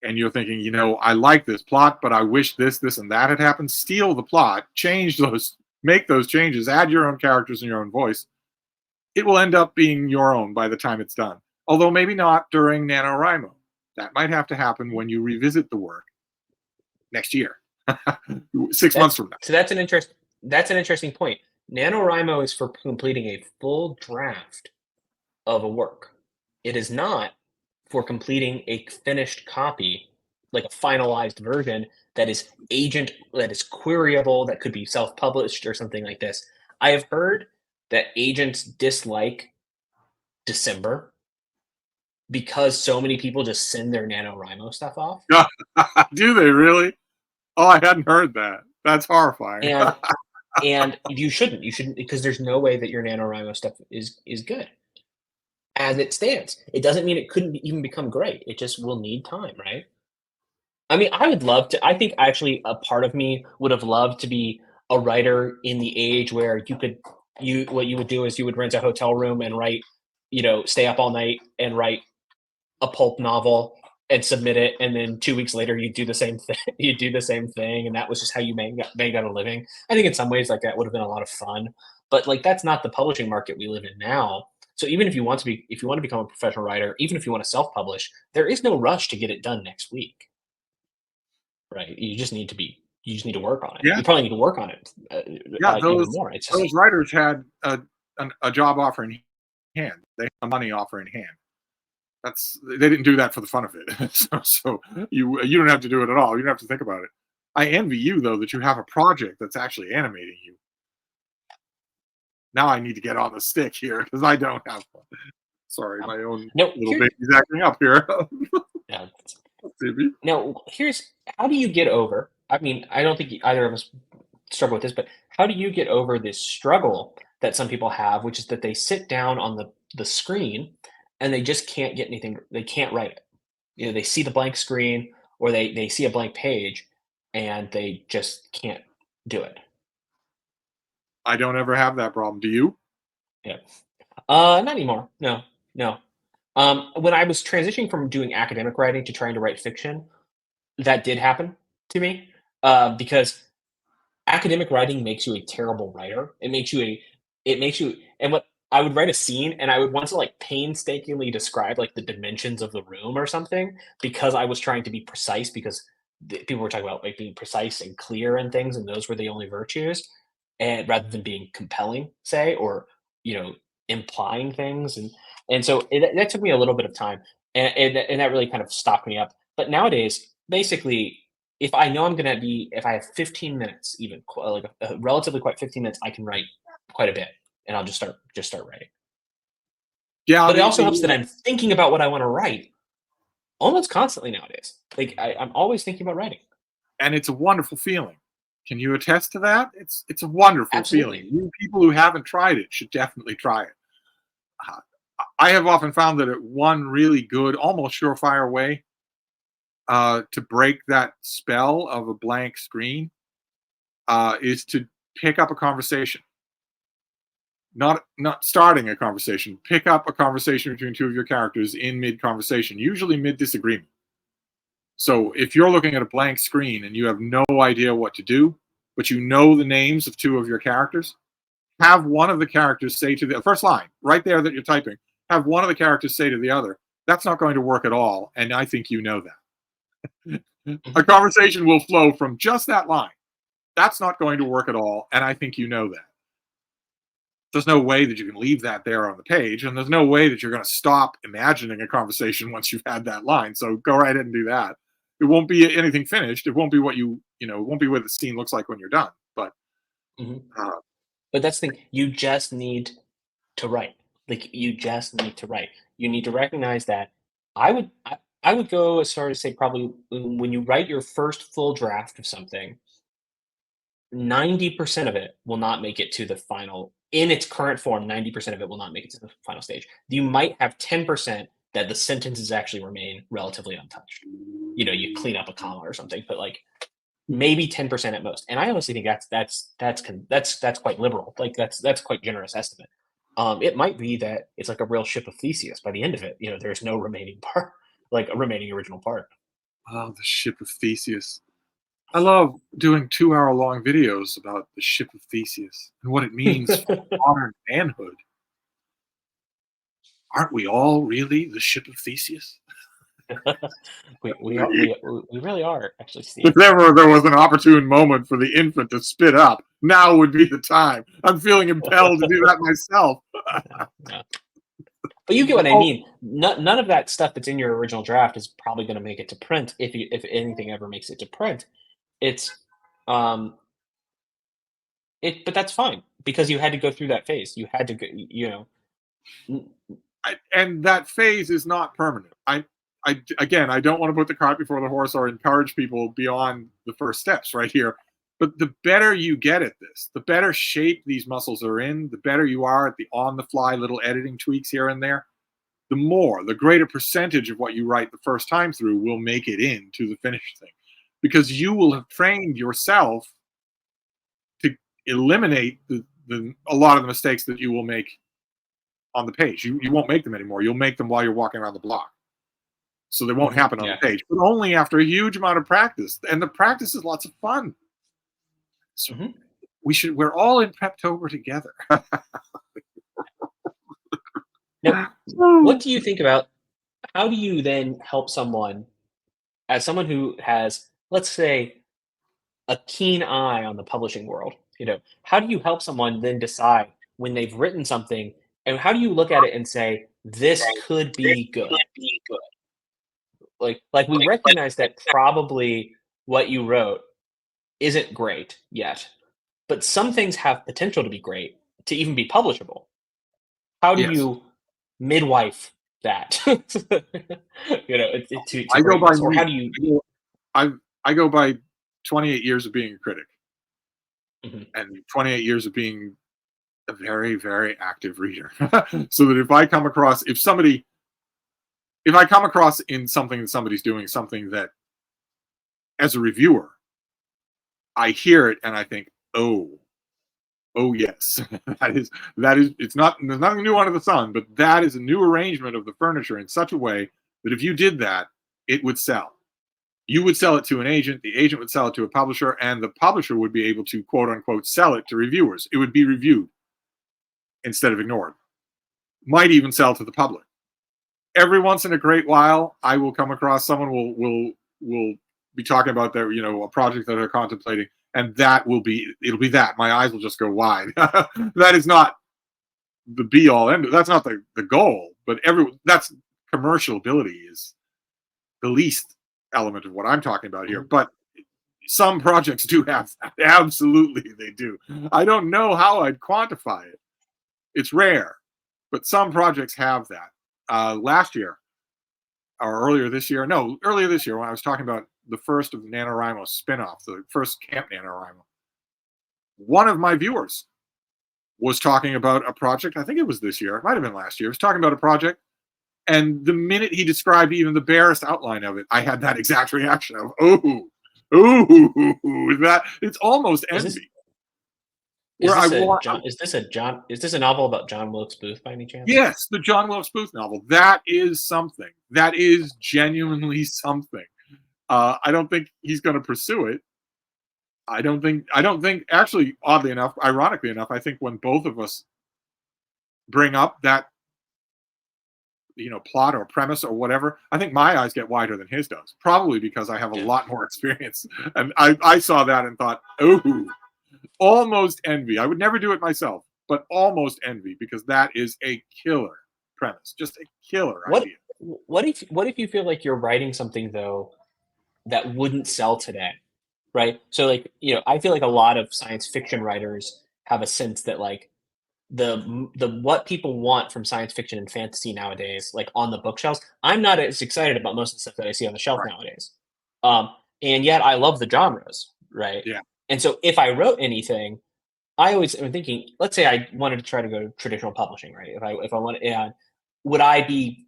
and you're thinking, I like this plot, but I wish this, and that had happened, steal the plot, change those, make those changes, add your own characters and your own voice. It will end up being your own by the time it's done. Although maybe not during NaNoWriMo. That might have to happen when you revisit the work next year, 6 months from now. So that's an interesting point. NaNoWriMo is for completing a full draft of a work. It is not for completing a finished copy, like a finalized version that is queryable, that could be self-published or something like this. I have heard that agents dislike December because so many people just send their NaNoWriMo stuff off. Do they really? Oh, I hadn't heard that. That's horrifying. And and you shouldn't because there's no way that your NaNoWriMo stuff is good as it stands. It doesn't mean it couldn't even become great. It just will need time, right? I mean, I would love to. I think actually a part of me would have loved to be a writer in the age where what you would do is you would rent a hotel room and write, stay up all night and write a pulp novel and submit it, and then 2 weeks later you do the same thing. You do the same thing, and that was just how you made out a living. I think in some ways like that would have been a lot of fun, but like that's not the publishing market we live in now. So even if you want to become a professional writer, even if you want to self-publish, there is no rush to get it done next week, right? You just need to work on it. Yeah. You probably need to work on it Yeah, even more. It's those just writers had a job offer in hand. They had a money offer in hand. They didn't do that for the fun of it. So you don't have to do it at all. You don't have to think about it. I envy you though that you have a project that's actually animating you. Now I need to get on the stick here because I don't have one. Sorry, my own no. little baby's acting up here. Yeah. Baby. Now, how do you get over? I mean, I don't think either of us struggle with this, but how do you get over this struggle that some people have, which is that they sit down on the screen and they just can't get anything. They can't write it. They see the blank screen or they see a blank page and they just can't do it. I don't ever have that problem. Do you? Yeah. Not anymore. No, no. When I was transitioning from doing academic writing to trying to write fiction, that did happen to me because academic writing makes you a terrible writer. It makes you, and what I would write a scene and I would want to like painstakingly describe like the dimensions of the room or something because I was trying to be precise because people were talking about like being precise and clear and things, and those were the only virtues, and rather than being compelling, say, or you know, implying things, and so that took me a little bit of time, and that really kind of stopped me up. But nowadays, basically, if I have 15 minutes, even like a relatively quick 15 minutes, I can write quite a bit, and I'll just start writing. Yeah, But it also helps that I'm thinking about what I want to write almost constantly nowadays. Like I'm always thinking about writing. and it's a wonderful feeling. Can you attest to that? It's a wonderful Absolutely. feeling. You people who haven't tried it should definitely try it. Uh, I have often found that one really good, almost surefire way to break that spell of a blank screen is to pick up a conversation. Not starting a conversation. Pick up a conversation between two of your characters in mid conversation, usually mid disagreement. So if you're looking at a blank screen and you have no idea what to do, but you know the names of two of your characters, have one of the characters say to the first line right there that you're typing, have one of the characters say to the other, that's not going to work at all. And I think you know that. A conversation will flow from just that line. That's not going to work at all. And I think you know that. There's no way that you can leave that there on the page. And there's no way that you're going to stop imagining a conversation once you've had that line. So go right ahead and do that. It won't be anything finished. It won't be what it won't be what the scene looks like when you're done. But But that's the thing. You just need to write. Like you just need to write. You need to recognize that I would. I would go as far as say probably when you write your first full draft of something, 90% of it will not make it to the final in its current form, 90% of it will not make it to the final stage. You might have 10% that the sentences actually remain relatively untouched. You clean up a comma or something, but like maybe 10% at most. And I honestly think that's quite liberal. Like that's quite generous estimate. It might be that it's like a real ship of Theseus. By the end of it, there's no remaining part, like a remaining original part. Oh, the ship of Theseus. I love doing 2-hour long videos about the ship of Theseus and what it means for modern manhood. Aren't we all really the ship of Theseus? We really are actually, Steve. If ever there was an opportune moment for the infant to spit up, now would be the time. I'm feeling impelled to do that myself. Yeah. But you get what I Oh, mean. None of that stuff that's in your original draft is probably going to make it to print if anything ever makes it to print. It's um but that's fine because you had to go through that phase. You had to go, n- and that phase is not permanent. Again, I don't want to put the cart before the horse or encourage people beyond the first steps right here. But the better you get at this, the better shape these muscles are in, the better you are at the on-the-fly little editing tweaks here and there, the greater percentage of what you write the first time through will make it into the finished thing. Because you will have trained yourself to eliminate a lot of the mistakes that you will make on the page. You won't make them anymore. You'll make them while you're walking around the block. So they won't happen on yeah. the page, but only after a huge amount of practice. And the practice is lots of fun. So we're all in Preptober together. Now, what do you think about how do you then help someone as someone who has, let's say, a keen eye on the publishing world? How do you help someone then decide when they've written something, and how do you look at it and say this could be good? Like we recognize that probably what you wrote isn't great yet, but some things have potential to be great, to even be publishable. How do Yes. you midwife that? To I go by greatness, or how do you? I go by 28 years of being a critic Mhm. and 28 years of being a very, very active reader. So that if I come across in something that somebody's doing something that as a reviewer, I hear it and I think, oh yes, that is it's not there's nothing new under the sun, but that is a new arrangement of the furniture in such a way that if you did that, it would sell. You would sell it to an agent, the agent would sell it to a publisher, and the publisher would be able to quote unquote sell it to reviewers. It would be reviewed instead of ignored. Might even sell to the public. Every once in a great while, I will come across someone will be talking about their a project that they're contemplating, and it'll be that my eyes will just go wide. That is not the be all end. That's not the goal, but that's commercial ability is the least element of what I'm talking about here. But some projects do have that. Absolutely, they do. I don't know how I'd quantify it. It's rare, but some projects have that. Last year, or earlier this year, no, earlier this year, when I was talking about the first of the NaNoWriMo spin-off, the first Camp NaNoWriMo, one of my viewers was talking about a project. I think it was this year. It might have been last year. He was talking about a project. And the minute he described even the barest outline of it, I had that exact reaction of, that it's almost Is this envy. Where I want, is this a novel about John Wilkes Booth by any chance? yes, the John Wilkes Booth novel. That is something. That is genuinely something. I don't think he's going to pursue it. I don't think. Actually, oddly enough, ironically enough, I think when both of us bring up that plot or premise or whatever, I think my eyes get wider than his does, probably because I have a lot more experience. And I saw that and thought, almost envy. I would never do it myself, but almost envy, because that is a killer premise, just a killer What idea. what if you feel like you're writing something though that wouldn't sell today, right? So like, I feel like a lot of science fiction writers have a sense that like the what people want from science fiction and fantasy nowadays, like on the bookshelves, I'm not as excited about most of the stuff that I see on the shelf Right. nowadays. And yet I love the genres, right? Yeah. And so if I wrote anything, I always am thinking, let's say I wanted to try to go traditional publishing, right? If I want to add, would I be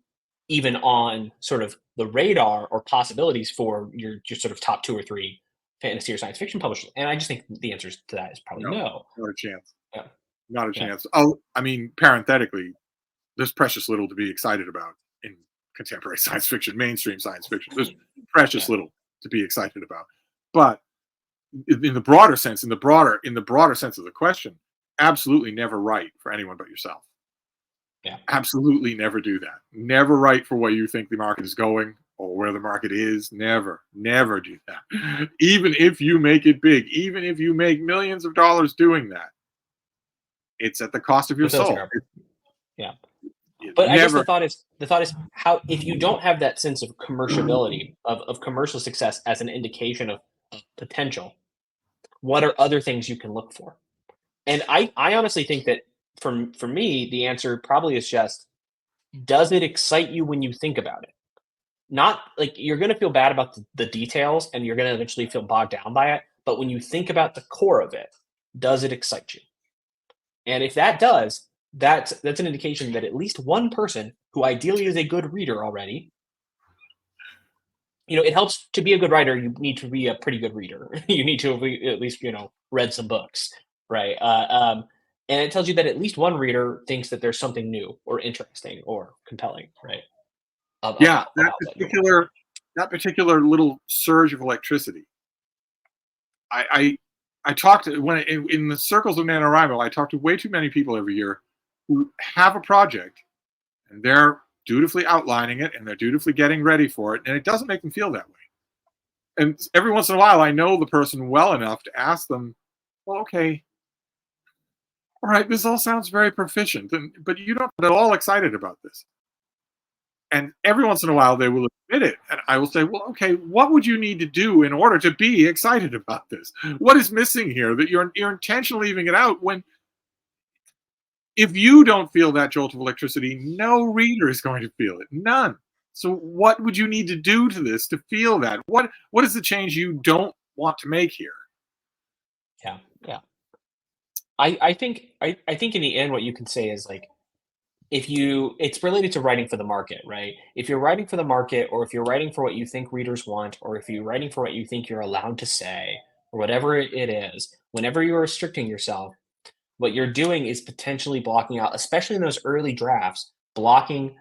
even on sort of the radar or possibilities for your sort of top two or three fantasy or science fiction publishers? And I just think the answer to that is probably No, no. not a chance. Yeah. Not a Yeah. chance. Oh, I mean, parenthetically, there's precious little to be excited about in contemporary science fiction, mainstream science fiction. There's precious Yeah. little to be excited about. But in the broader sense, in the broader sense of the question, absolutely never write for anyone but yourself. Yeah. Absolutely never do that. Never write for where you think the market is going or where the market is. Never, never do that. Even if you make it big, even if you make millions of dollars doing that, it's at the cost of your Fulfills soul. your Yeah. It But I guess never. the thought is how if you don't have that sense of commerciability of commercial success as an indication of potential, what are other things you can look for? And I honestly think that for me, the answer probably is just, does it excite you when you think about it? Not like you're gonna feel bad about the details and you're gonna eventually feel bogged down by it. But when you think about the core of it, does it excite you? And if that does, that's an indication that at least one person who ideally is a good reader already, it helps to be a good writer. You need to be a pretty good reader. You need to have at least read some books, right? And it tells you that at least one reader thinks that there's something new or interesting or compelling, right? Yeah, that About what you're working particular that particular little surge of electricity. I talked to when in the circles of Nanorimo, I talk to way too many people every year who have a project and they're dutifully outlining it and they're dutifully getting ready for it, and it doesn't make them feel that way. And every once in a while, I know the person well enough to ask them, "Well, okay, all right, this all sounds very proficient, but you don't get at all excited about this." And every once in a while, they will admit it, and I will say, "Well, okay, what would you need to do in order to be excited about this? What is missing here that you're intentionally leaving it out when if you don't feel that jolt of electricity, no reader is going to feel it. None. So what would you need to do to this to feel that? What is the change you don't want to make here?" Yeah, yeah. I think in the end, what you can say is like, if you it's related to writing for the market, right? If you're writing for the market, or if you're writing for what you think readers want, or if you're writing for what you think you're allowed to say, or whatever it is, whenever you're restricting yourself, what you're doing is potentially blocking out, especially in those early drafts, blocking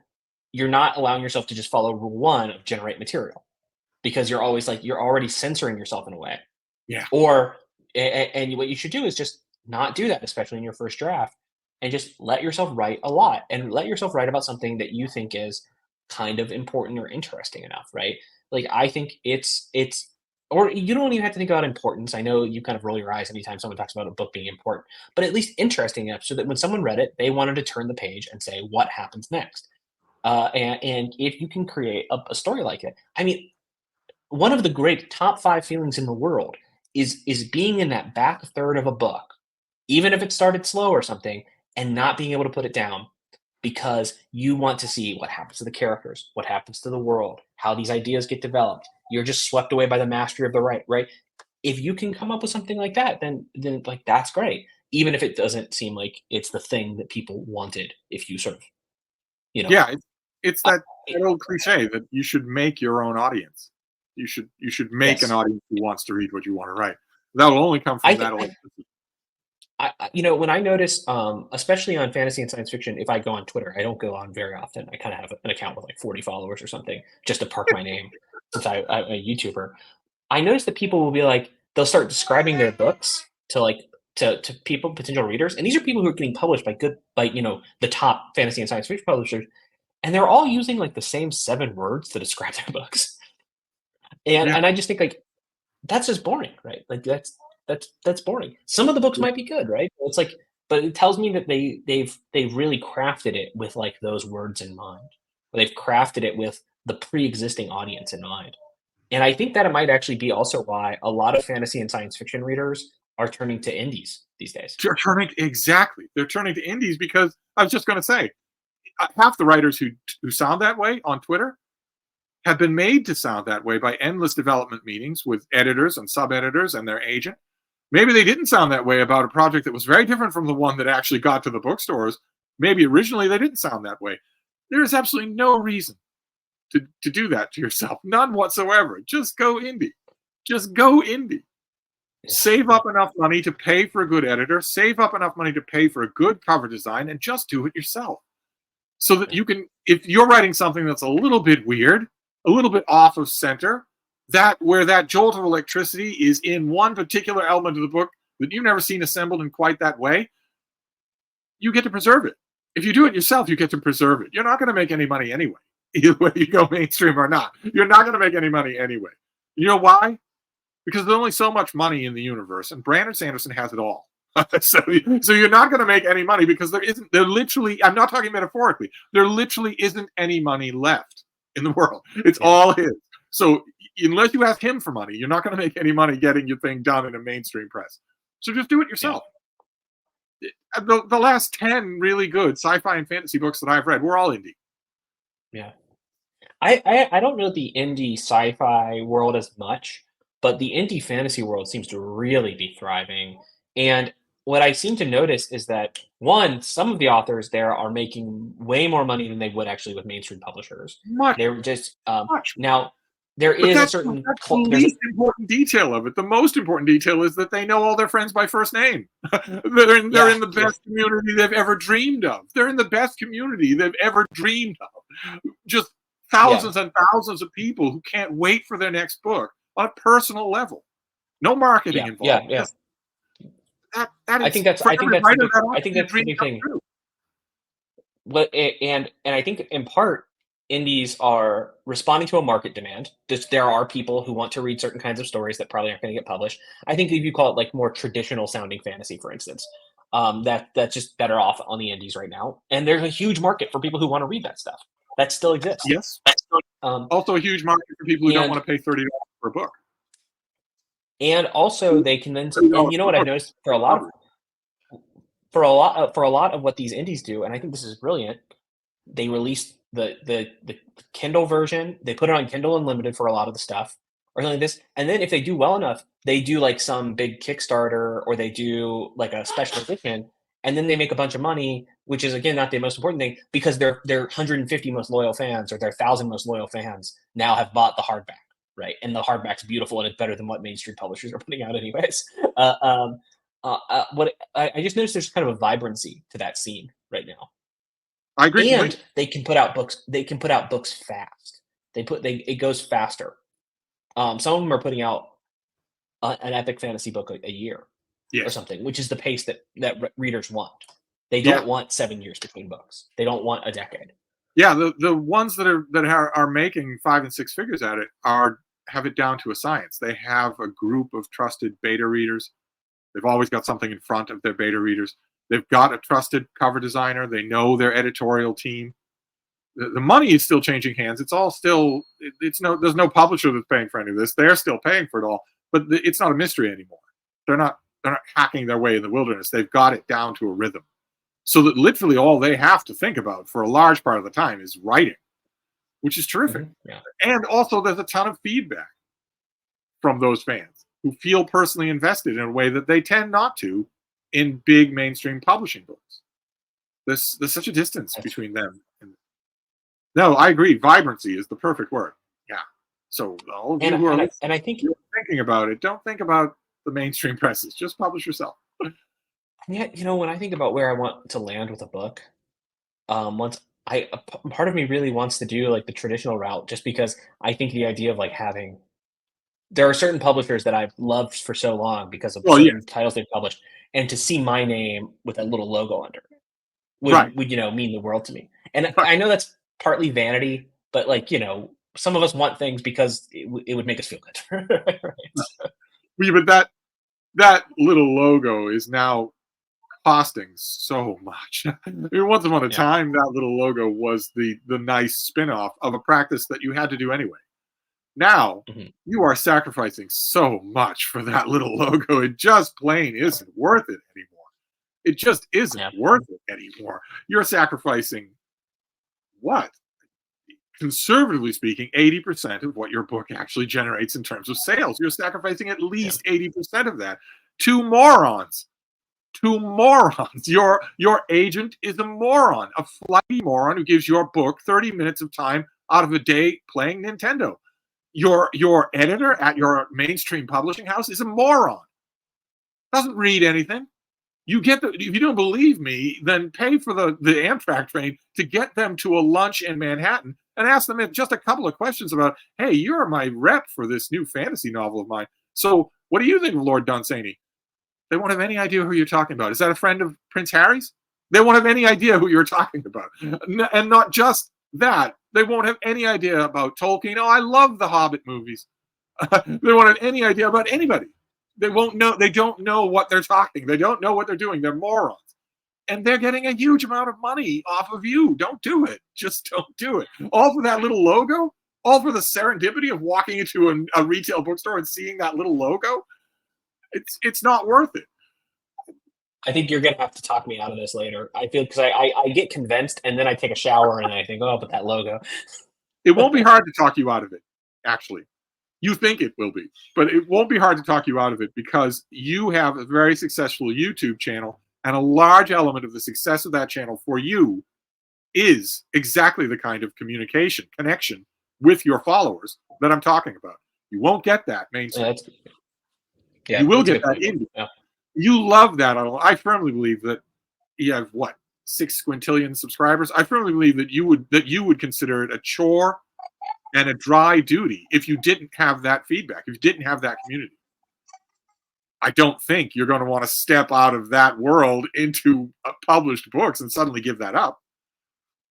you're not allowing yourself to just follow rule one of generate material, because you're always like you're already censoring yourself in a way. Yeah. Or and what you should do is just not do that, especially in your first draft, and just let yourself write a lot, and let yourself write about something that you think is kind of important or interesting enough, right? Like I think it's or you don't even have to think about importance. I know you kind of roll your eyes anytime someone talks about a book being important, but at least interesting enough so that when someone read it, they wanted to turn the page and say, what happens next? And if you can create a story like it, I mean, one of the great top five feelings in the world is being in that back third of a book, even if it started slow or something, and not being able to put it down because you want to see what happens to the characters, what happens to the world, how these ideas get developed. You're just swept away by the mastery of the right? If you can come up with something like that, then like that's great. Even if it doesn't seem like it's the thing that people wanted, if you sort of, you know, Yeah, it's I, that old cliche that you should make your own audience. You should make an yes, audience who wants to read what you want to write. That will only come I from that think electricity. when I notice, especially on fantasy and science fiction, if I go on Twitter, I don't go on very often. I kind of have an account with like 40 followers or something just to park my name since I'm a YouTuber. I notice that people will be like, they'll start describing their books to like to people, potential readers, and these are people who are getting published by the top fantasy and science fiction publishers, and they're all using like the same 7 words to describe their books, and Yeah, and I just think like that's just boring, right? Like that's boring. Some of the books yeah, might be good, right? It's like, but it tells me that they've really crafted it with like those words in mind. They've crafted it with the pre-existing audience in mind. And I think that it might actually be also why a lot of fantasy and science fiction readers are turning to indies these days. They're turning to indies because I was just going to say half the writers who sound that way on Twitter have been made to sound that way by endless development meetings with editors and sub-editors and their agent. Maybe they didn't sound that way about a project that was very different from the one that actually got to the bookstores. Maybe originally they didn't sound that way. There is absolutely no reason to do that to yourself. None whatsoever. Just go indie. Just go indie. Save up enough money to pay for a good editor. Save up enough money to pay for a good cover design and just do it yourself. So that you can, if you're writing something that's a little bit weird, a little bit off of center, that where that jolt of electricity is in one particular element of the book that you've never seen assembled in quite that way, you get to preserve it. If you do it yourself, you get to preserve it. You're not going to make any money anyway, either way you go mainstream or not. You're not going to make any money anyway. You know why? Because there's only so much money in the universe, and Brandon Sanderson has it all. So you're not going to make any money because there literally, I'm not talking metaphorically, there literally isn't any money left in the world. It's all his. So unless you ask him for money, you're not going to make any money getting your thing done in a mainstream press. So just do it yourself. Yeah. The last 10 really good sci-fi and fantasy books that I've read were all indie. Yeah. I don't know the indie sci-fi world as much, but the indie fantasy world seems to really be thriving. And what I seem to notice is that, one, some of the authors there are making way more money than they would actually with mainstream publishers. Much. They're just Much. now there is a certain that's the least important detail of it. The most important detail is that they know all their friends by first name. they're in the best community they've ever dreamed of. They're in the best community they've ever dreamed of. Just thousands and thousands of people who can't wait for their next book on a personal level. No marketing involved. Yeah. I think that's the big thing. And I think in part indies are responding to a market demand. There are people who want to read certain kinds of stories that probably aren't going to get published. I think if you call it like more traditional sounding fantasy, for instance, that's just better off on the indies right now. And there's a huge market for people who want to read that stuff. That still exists. Yes. Also a huge market for people who don't want to pay $30 for a book. And also they can then, and you know what I've noticed for a lot of what these indies do, and I think this is brilliant, they release the Kindle version, they put it on Kindle Unlimited for a lot of the stuff, or something like this, and then if they do well enough, they do like some big Kickstarter, or they do like a special edition, and then they make a bunch of money, which is again not the most important thing, because their 150 most loyal fans or their 1,000 most loyal fans now have bought the hardback, right? And the hardback's beautiful and it's better than what mainstream publishers are putting out anyways. What I just noticed, there's kind of a vibrancy to that scene right now. I agree. And they can put out books. They can put out books fast. It goes faster. Some of them are putting out an epic fantasy book a year or something, which is the pace that readers want. They don't want 7 years between books. They don't want a decade. Yeah, the ones that are making 5 and 6 figures at it have it down to a science. They have a group of trusted beta readers. They've always got something in front of their beta readers. They've got a trusted cover designer. They know their editorial team. The money is still changing hands. It's all still, there's no publisher that's paying for any of this. They're still paying for it all, but it's not a mystery anymore. They're not hacking their way in the wilderness. They've got it down to a rhythm, so that literally all they have to think about for a large part of the time is writing, which is terrific. Mm-hmm. Yeah. And also there's a ton of feedback from those fans who feel personally invested in a way that they tend not to in big mainstream publishing books. There's such a distance between them. No, I agree. Vibrancy is the perfect word. Yeah. So all of you who are I think thinking about it, don't think about the mainstream presses. Just publish yourself. Yeah, when I think about where I want to land with a book, part of me really wants to do like the traditional route, just because I think the idea of like there are certain publishers that I've loved for so long because of certain titles they've published, and to see my name with a little logo under it would mean the world to me. And I know that's partly vanity, but like some of us want things because it would make us feel good. Right? But that little logo is now costing so much. I mean, once upon a time, that little logo was the nice spin-off of a practice that you had to do anyway. Now, you are sacrificing so much for that little logo. It just plain isn't worth it anymore. It just isn't Yeah. worth it anymore. You're sacrificing what? Conservatively speaking, 80% of what your book actually generates in terms of sales. You're sacrificing at least 80% of that to morons. To morons. Your agent is a moron, a flighty moron who gives your book 30 minutes of time out of a day playing Nintendo. Your editor at your mainstream publishing house is a moron. Doesn't read anything. You get the, if you don't believe me, then pay for the Amtrak train to get them to a lunch in Manhattan and ask them just a couple of questions about, hey, you're my rep for this new fantasy novel of mine. So what do you think of Lord Dunsany? They won't have any idea who you're talking about. Is that a friend of Prince Harry's? They won't have any idea who you're talking about. And not just that, they won't have any idea about Tolkien. Oh, I love the Hobbit movies. They won't have any idea about anybody. They won't know. They don't know what they're talking. They don't know what they're doing. They're morons. And they're getting a huge amount of money off of you. Don't do it. Just don't do it. All for that little logo? All for the serendipity of walking into a retail bookstore and seeing that little logo? It's not worth it. I think you're gonna have to talk me out of this later. I feel because I get convinced and then I take a shower and I think, oh, but that logo. It won't be hard to talk you out of it, actually. You think it will be, but it won't be hard to talk you out of it because you have a very successful YouTube channel, and a large element of the success of that channel for you is exactly the kind of communication, connection with your followers that I'm talking about. You won't get that mainstream. You will get that indie. Yeah. You love that. I firmly believe that you have what, 6 squintillion subscribers. I firmly believe that you would consider it a chore and a dry duty if you didn't have that feedback, if you didn't have that community. I don't think you're going to want to step out of that world into published books and suddenly give that up.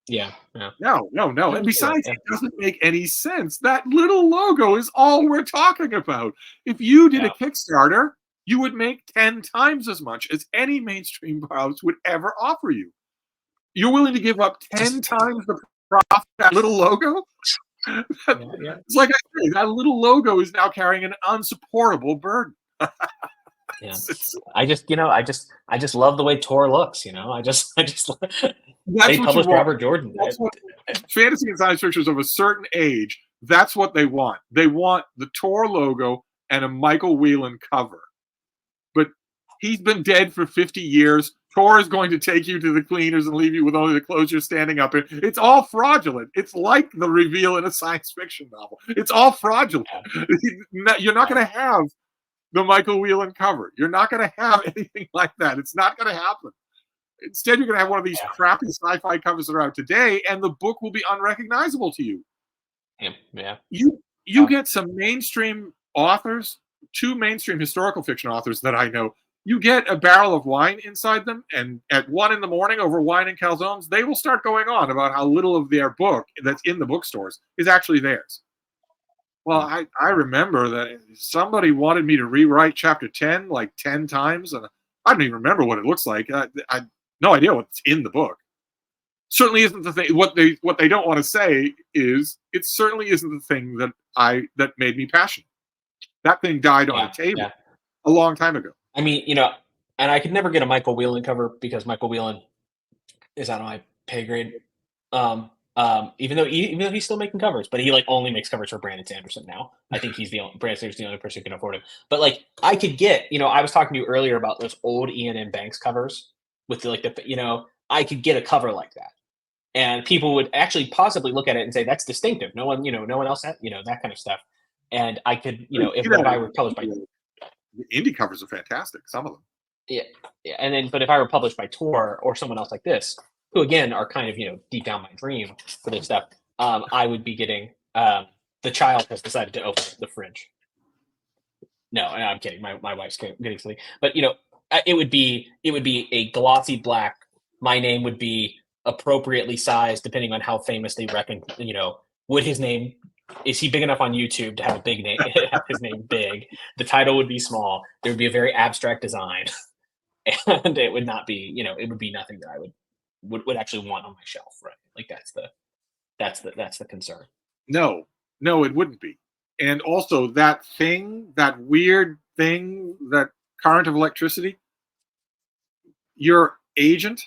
Yeah. No. And besides, it doesn't make any sense. That little logo is all we're talking about. If you did a Kickstarter, you would make 10 times as much as any mainstream house would ever offer you. You're willing to give up 10 times the profit of that little logo? It's like I say, that little logo is now carrying an unsupportable burden. Yeah. I just love the way Tor looks, I published Robert Jordan. That's what fantasy and science fiction of a certain age, that's what they want. They want the Tor logo and a Michael Whelan cover. But he's been dead for 50 years. Tor is going to take you to the cleaners and leave you with only the clothes you're standing up in. It's all fraudulent. It's like the reveal in a science fiction novel. It's all fraudulent. You're not going to have the Michael Whelan cover. You're not going to have anything like that. It's not going to happen. Instead, you're going to have one of these crappy sci-fi covers that are out today, and the book will be unrecognizable to you. Yeah. You get some mainstream authors, 2 mainstream historical fiction authors that I know. You get a barrel of wine inside them, and at 1 a.m. over wine and calzones, they will start going on about how little of their book that's in the bookstores is actually theirs. Well, I remember that somebody wanted me to rewrite chapter 10 like 10 times, and I don't even remember what it looks like. I no idea what's in the book. Certainly isn't the thing. What they don't want to say is it certainly isn't the thing that made me passionate. That thing died on a table a long time ago. I mean, and I could never get a Michael Whelan cover because Michael Whelan is out of my pay grade. Even though he's still making covers, but he only makes covers for Brandon Sanderson now. I think Brandon Sanderson's the only person who can afford him. But I could get, I was talking to you earlier about those old Ian M. Banks covers with I could get a cover like that, and people would actually possibly look at it and say that's distinctive. No one else had, that kind of stuff. And I could, if I were published by the indie covers are fantastic, some of them. Yeah. But if I were published by Tor or someone else like this, who again are kind of deep down my dream for this stuff, I would be getting the child has decided to open the fridge. No, I'm kidding. My wife's getting sleepy. But it would be a glossy black. My name would be appropriately sized depending on how famous they reckon. Would his name, is he big enough on YouTube to have a big name? Have his name big. The title would be small. There would be a very abstract design, and it would not be. It would be nothing that I would actually want on my shelf, right? That's the concern. No, it wouldn't be. And also that weird thing, that current of electricity, your agent,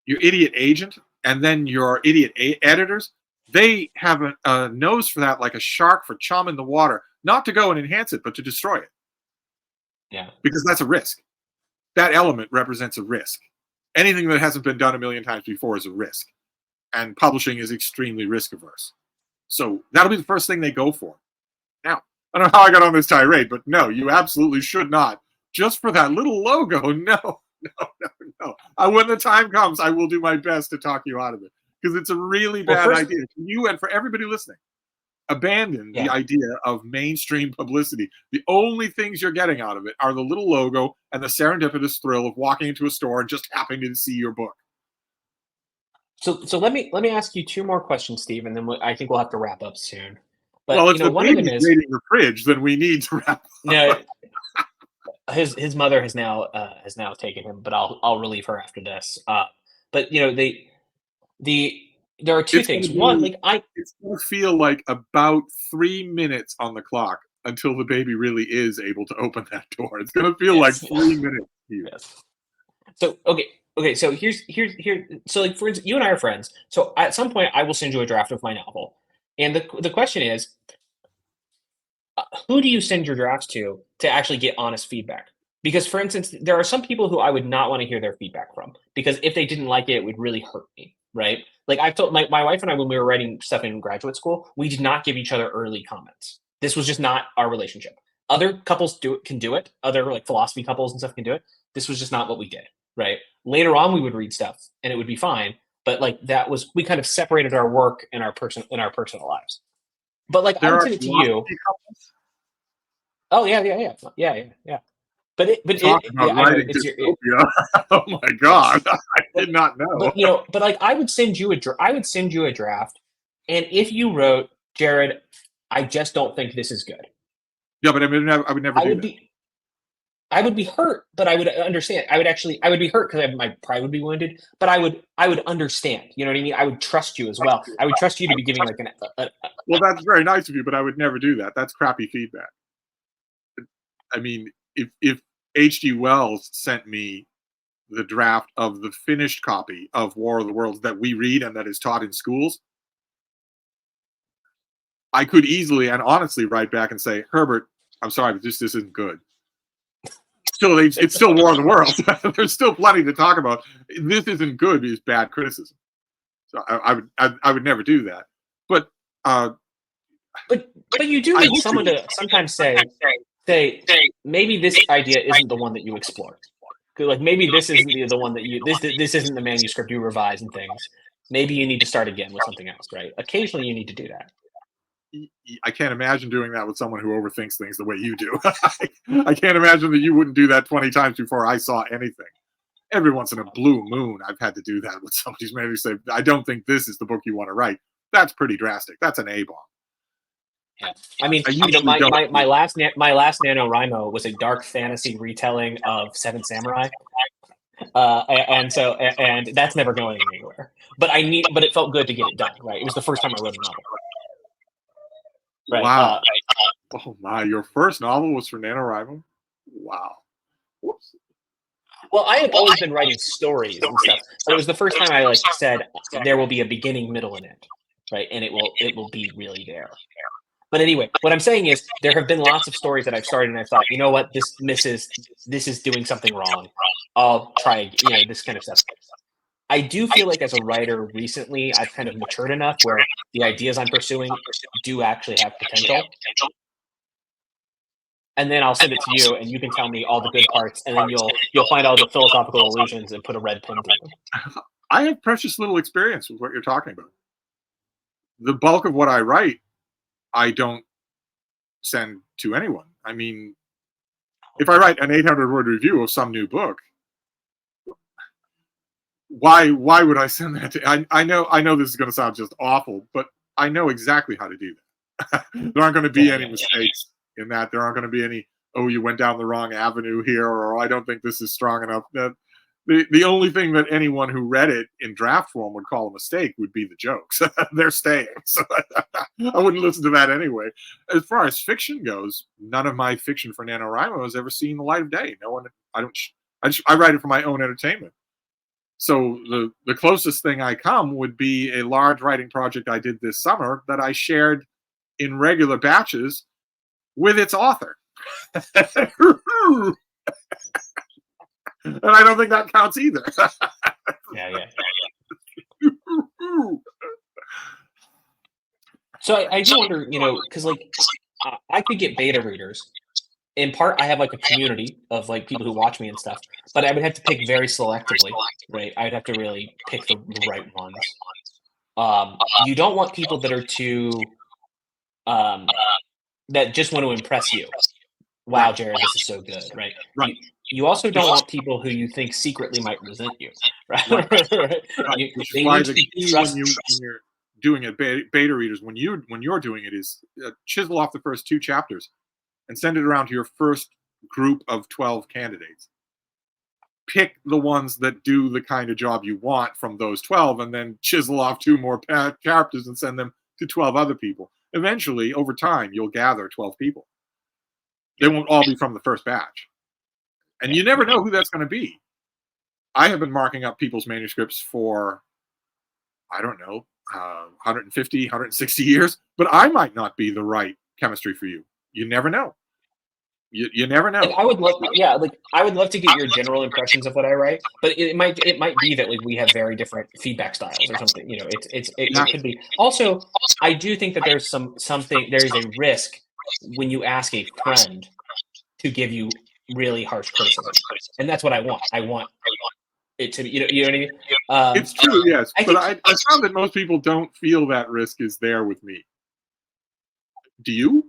your idiot agent, and then your idiot editors, they have a nose for that like a shark for chum in the water, not to go and enhance it, but to destroy it. Yeah. Because that's a risk. That element represents a risk. Anything that hasn't been done a million times before is a risk. And publishing is extremely risk averse. So that'll be the first thing they go for. Now, I don't know how I got on this tirade, but no, you absolutely should not. Just for that little logo, no. When the time comes, I will do my best to talk you out of it. Because it's a really bad idea. For you and for everybody listening, abandon the idea of mainstream publicity. The only things you're getting out of it are the little logo and the serendipitous thrill of walking into a store and just happening to see your book. So let me ask you two more questions, Steve, and then I think we'll have to wrap up soon. But well, if the one of them baby's is raiding the fridge, then we need to wrap up. No, his mother has now taken him, but I'll relieve her after this. But there are two things. One, it's going to feel like about 3 minutes on the clock until the baby really is able to open that door. It's going to feel like 3 minutes. Yes. So okay. So here's so like for instance, you and I are friends. So at some point, I will send you a draft of my novel, and the question is, who do you send your drafts to actually get honest feedback? Because, for instance, there are some people who I would not want to hear their feedback from, because if they didn't like it, it would really hurt me, right? Like I've told my wife and I, when we were writing stuff in graduate school, we did not give each other early comments. This was just not our relationship. Other couples can do it. Other like philosophy couples and stuff can do it. This was just not what we did, right? Later on, we would read stuff and it would be fine. But like we kind of separated our work and our personal lives. But like I would send it to you. Oh yeah. But oh my god, I did not know. But like I would send you a draft, and if you wrote, Jared, I just don't think this is good. Yeah, but I would never do that. I would be hurt, but I would understand. I would be hurt because my pride would be wounded, but I would understand. You know what I mean? I would trust you as well. I would trust you to be giving like well, that's very nice of you, but I would never do that. That's crappy feedback. I mean, if H.G. Wells sent me the draft of the finished copy of War of the Worlds that we read and that is taught in schools, I could easily and honestly write back and say, Herbert, I'm sorry, but this isn't good. It's still War of the Worlds. There's still plenty to talk about. This isn't good is bad criticism. So I would never do that. But you do need someone to sometimes say maybe this idea isn't the one that you explored. Like maybe this isn't the one that this isn't the manuscript you revise and things. Maybe you need to start again with something else, right? Occasionally you need to do that. I can't imagine doing that with someone who overthinks things the way you do. I can't imagine that you wouldn't do that 20 times before I saw anything. Every once in a blue moon, I've had to do that with somebody's maybe say, I don't think this is the book you want to write. That's pretty drastic. That's an A-bomb. Yeah. I mean, my last NaNoWriMo was a dark fantasy retelling of Seven Samurai. And that's never going anywhere. But it felt good to get it done, right? It was the first time I wrote a novel. Right. Wow. Oh my, your first novel was for NaNoWriMo? Wow. Whoops. Well, I have always been writing stories and stuff, but it was the first time I said there will be a beginning, middle, and end, right? And it will be really there. But anyway, what I'm saying is there have been lots of stories that I've started and I thought, you know what, this is doing something wrong. I'll try, this kind of stuff. I do feel like as a writer recently, I've kind of matured enough where the ideas I'm pursuing do actually have potential. And then I'll send it to you, and you can tell me all the good parts, and then you'll find all the philosophical allusions and put a red pin through them. I have precious little experience with what you're talking about. The bulk of what I write, I don't send to anyone. I mean, if I write an 800-word review of some new book, why would I send that to? I know this is going to sound just awful, but I know exactly how to do that. There aren't going to be any mistakes in that. There aren't going to be any, oh, you went down the wrong avenue here, or I don't think this is strong enough. The only thing that anyone who read it in draft form would call a mistake would be the jokes. They're staying. So I wouldn't listen to that anyway. As far as fiction goes, none of my fiction for NaNoWriMo has ever seen the light of day. No one. I write it for my own entertainment. So the closest thing I come would be a large writing project I did this summer that I shared in regular batches with its author. And I don't think that counts either. Yeah. So I do wonder, because like I could get beta readers. In part, I have like a community of like people who watch me and stuff, but I would have to pick very selectively, right? I'd have to really pick the right ones. You don't want people that are too um, that just want to impress you. Wow, Right. Jared, this is so good, right? Right. You also don't want people who you think secretly might resent you, right? Right. Right. Which is They why need to the be key when you're doing it, beta readers, when you're doing it, is chisel off the first 2 chapters and send it around to your first group of 12 candidates. Pick the ones that do the kind of job you want from those 12, and then chisel off 2 more chapters and send them to 12 other people. Eventually, over time, you'll gather 12 people. They won't all be from the first batch. And you never know who that's going to be. I have been marking up people's manuscripts for, I don't know, 150, 160 years, but I might not be the right chemistry for you. You never know. You never know. Like I would love, yeah, like I would love to get your general impressions of what I write, but it might be that like we have very different feedback styles or something. It could be. Also, I do think that there's there's a risk when you ask a friend to give you really harsh criticism, and that's what I want. I want it to be, you know what I mean? It's true, yes, I but think I found that most people don't feel that risk is there with me. Do you?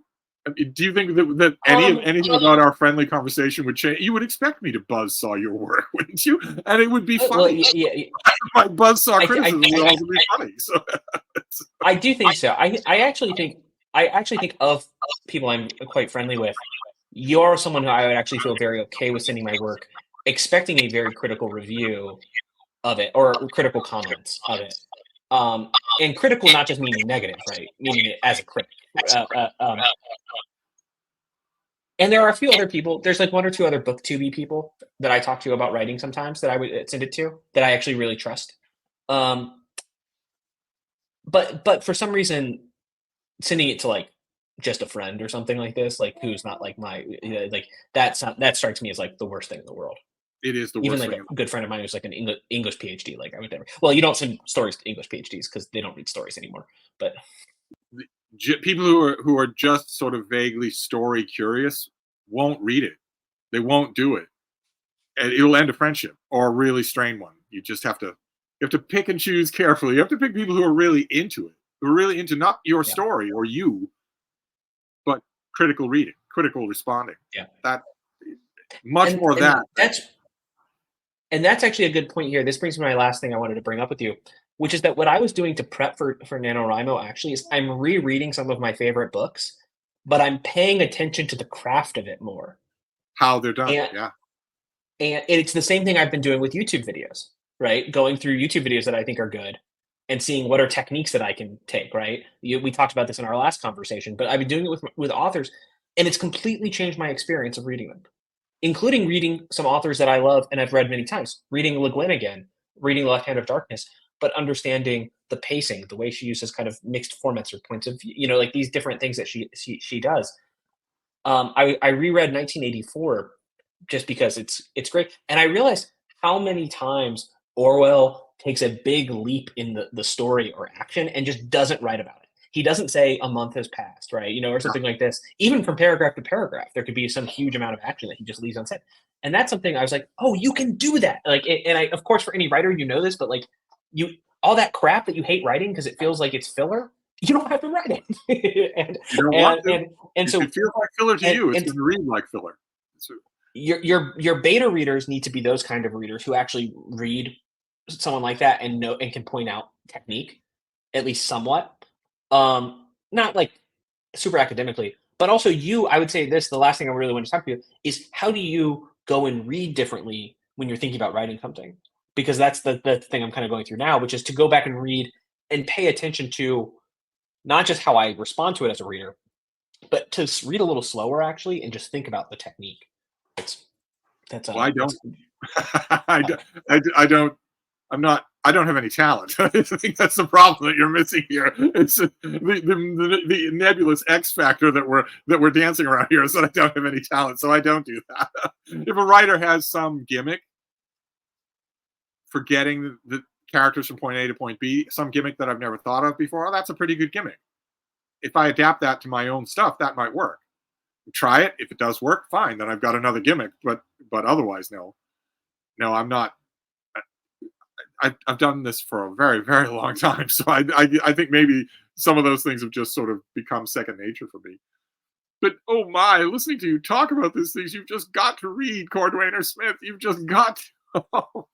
I mean, do you think that anything about our friendly conversation would change? You would expect me to buzzsaw your work, wouldn't you? And it would be funny. Well, yeah. My buzzsaw criticism would also be funny. So I do think so. I actually think of people I'm quite friendly with. You're someone who I would actually feel very okay with sending my work, expecting a very critical review of it or critical comments of it. And critical not just meaning negative, right? Meaning it as a critic. And there are a few other people. There's like 1 or 2 other booktubey people that I talk to about writing sometimes that I would send it to that I actually really trust. But for some reason, sending it to like just a friend or something like this, like who's not like like that strikes me as like the worst thing in the world. it is the Even worst like thing. a good friend of mine who's like an English PhD, like I would never. Well, you don't send stories to English PhDs because they don't read stories anymore. But People who are just sort of vaguely story curious won't read it. They won't do it, and it'll end a friendship or a really strained one. You just have to pick and choose carefully. You have to pick people who are really into it, who are really into not your story or you, but critical reading, critical responding. Yeah, that much more of that. That's actually a good point here. This brings me to my last thing I wanted to bring up with you, which is that what I was doing to prep for NaNoWriMo actually is I'm rereading some of my favorite books, but I'm paying attention to the craft of it more. How they're done, and, yeah. And it's the same thing I've been doing with YouTube videos, right? Going through YouTube videos that I think are good and seeing what are techniques that I can take, right? We talked about this in our last conversation, but I've been doing it with authors, and it's completely changed my experience of reading them, including reading some authors that I love and I've read many times, reading Le Guin again, reading The Left Hand of Darkness, but understanding the pacing, the way she uses kind of mixed formats or points of view, like these different things that she does. I reread 1984 just because it's great, and I realized how many times Orwell takes a big leap in the story or action and just doesn't write about it. He doesn't say a month has passed, right? Or something like this. Even from paragraph to paragraph, there could be some huge amount of action that he just leaves unsaid. And that's something I was like, oh, you can do that. And I, of course, for any writer, this, but like all that crap that you hate writing because it feels like it's filler, you don't have to write it. and you don't want to. And so it feels like filler to you. It's going to read like filler. So, your beta readers need to be those kind of readers who actually read someone like that and know and can point out technique, at least somewhat. Not like super academically, but also I would say this, the last thing I really want to talk to you is how do you go and read differently when you're thinking about writing something? Because that's the thing I'm kind of going through now, which is to go back and read and pay attention to not just how I respond to it as a reader, but to read a little slower actually and just think about the technique. I don't. I don't have any talent. I think that's the problem that you're missing here. It's the nebulous X factor that we're dancing around here is that I don't have any talent, so I don't do that. If a writer has some gimmick for getting the characters from point A to point B, some gimmick that I've never thought of before, oh, that's a pretty good gimmick. If I adapt that to my own stuff, that might work. Try it. If it does work, fine. Then I've got another gimmick. But otherwise, no, I'm not. I've done this for a very, very long time, so I think maybe some of those things have just sort of become second nature for me. But oh my, listening to you talk about these things, you've just got to read Cordwainer Smith. You've just got to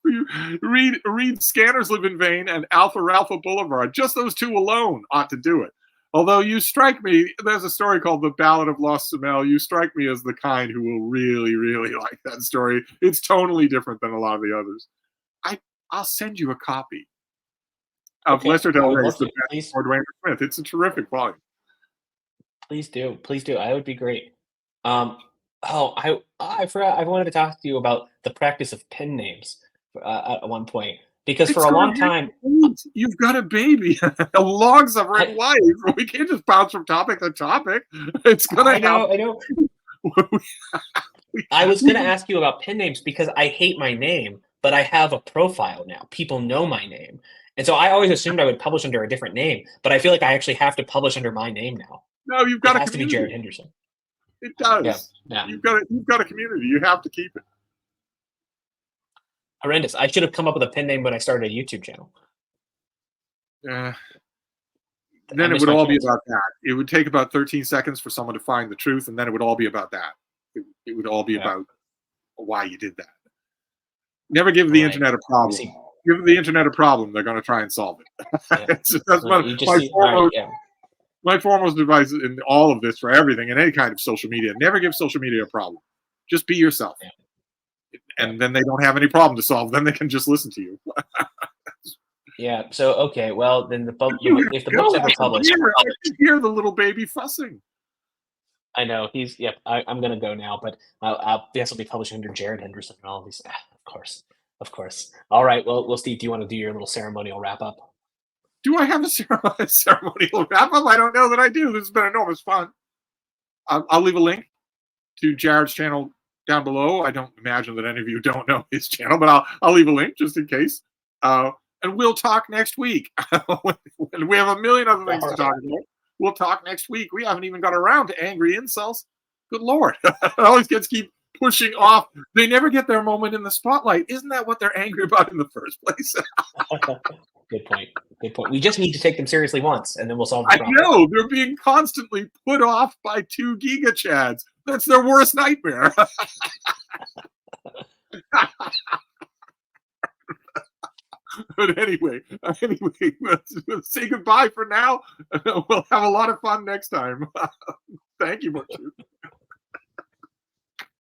read Scanners Live in Vain and Alpha Ralpha Boulevard. Just those two alone ought to do it. Although you strike me, there's a story called The Ballad of Lost Samel. You strike me as the kind who will really, really like that story. It's totally different than a lot of the others. I'll send you a copy of Lester Del Rey's The Best Cordwainer Smith. It's a terrific volume. Please do. That would be great. I forgot. I wanted to talk to you about the practice of pen names at one point, because for a long time you've got a baby, a logs of red life. We can't just bounce from topic to topic. It's gonna. I know. I was gonna ask you about pen names because I hate my name, but I have a profile now. People know my name, and so I always assumed I would publish under a different name, but I feel like I actually have to publish under my name now. No, you've got it has to be Jared Henderson. It does. Yeah. You've got a community. You have to keep it. Horrendous. I should have come up with a pen name when I started a YouTube channel. Then it would all be about that. It would take about 13 seconds for someone to find the truth, and then it would all be about that. It would all be about why you did that. Never give the internet a problem. Give the internet a problem, they're going to try and solve it. My foremost advice in all of this for everything and any kind of social media: never give social media a problem. Just be yourself. And then they don't have any problem to solve. Then they can just listen to you. Yeah. So, okay. Well, then if the book's ever published, I can hear the little baby fussing. I know he's. Yep. I'm gonna go now, but this will be published under Jared Henderson and all of these. Of course. All right. Well, Steve, do you want to do your little ceremonial wrap up? Do I have a ceremonial wrap up? I don't know that I do. This has been enormous fun. I'll leave a link to Jared's channel down below. I don't imagine that any of you don't know his channel, but I'll leave a link just in case. And we'll talk next week. We have a million other things to talk about. We'll talk next week. We haven't even got around to angry incels. Good Lord. It always keep pushing off. They never get their moment in the spotlight. Isn't that what they're angry about in the first place? Good point. We just need to take them seriously once, and then we'll solve the problem. I know. They're being constantly put off by 2 gigachads. That's their worst nightmare. But anyway, let's say goodbye for now. We'll have a lot of fun next time. Thank you, Butcher.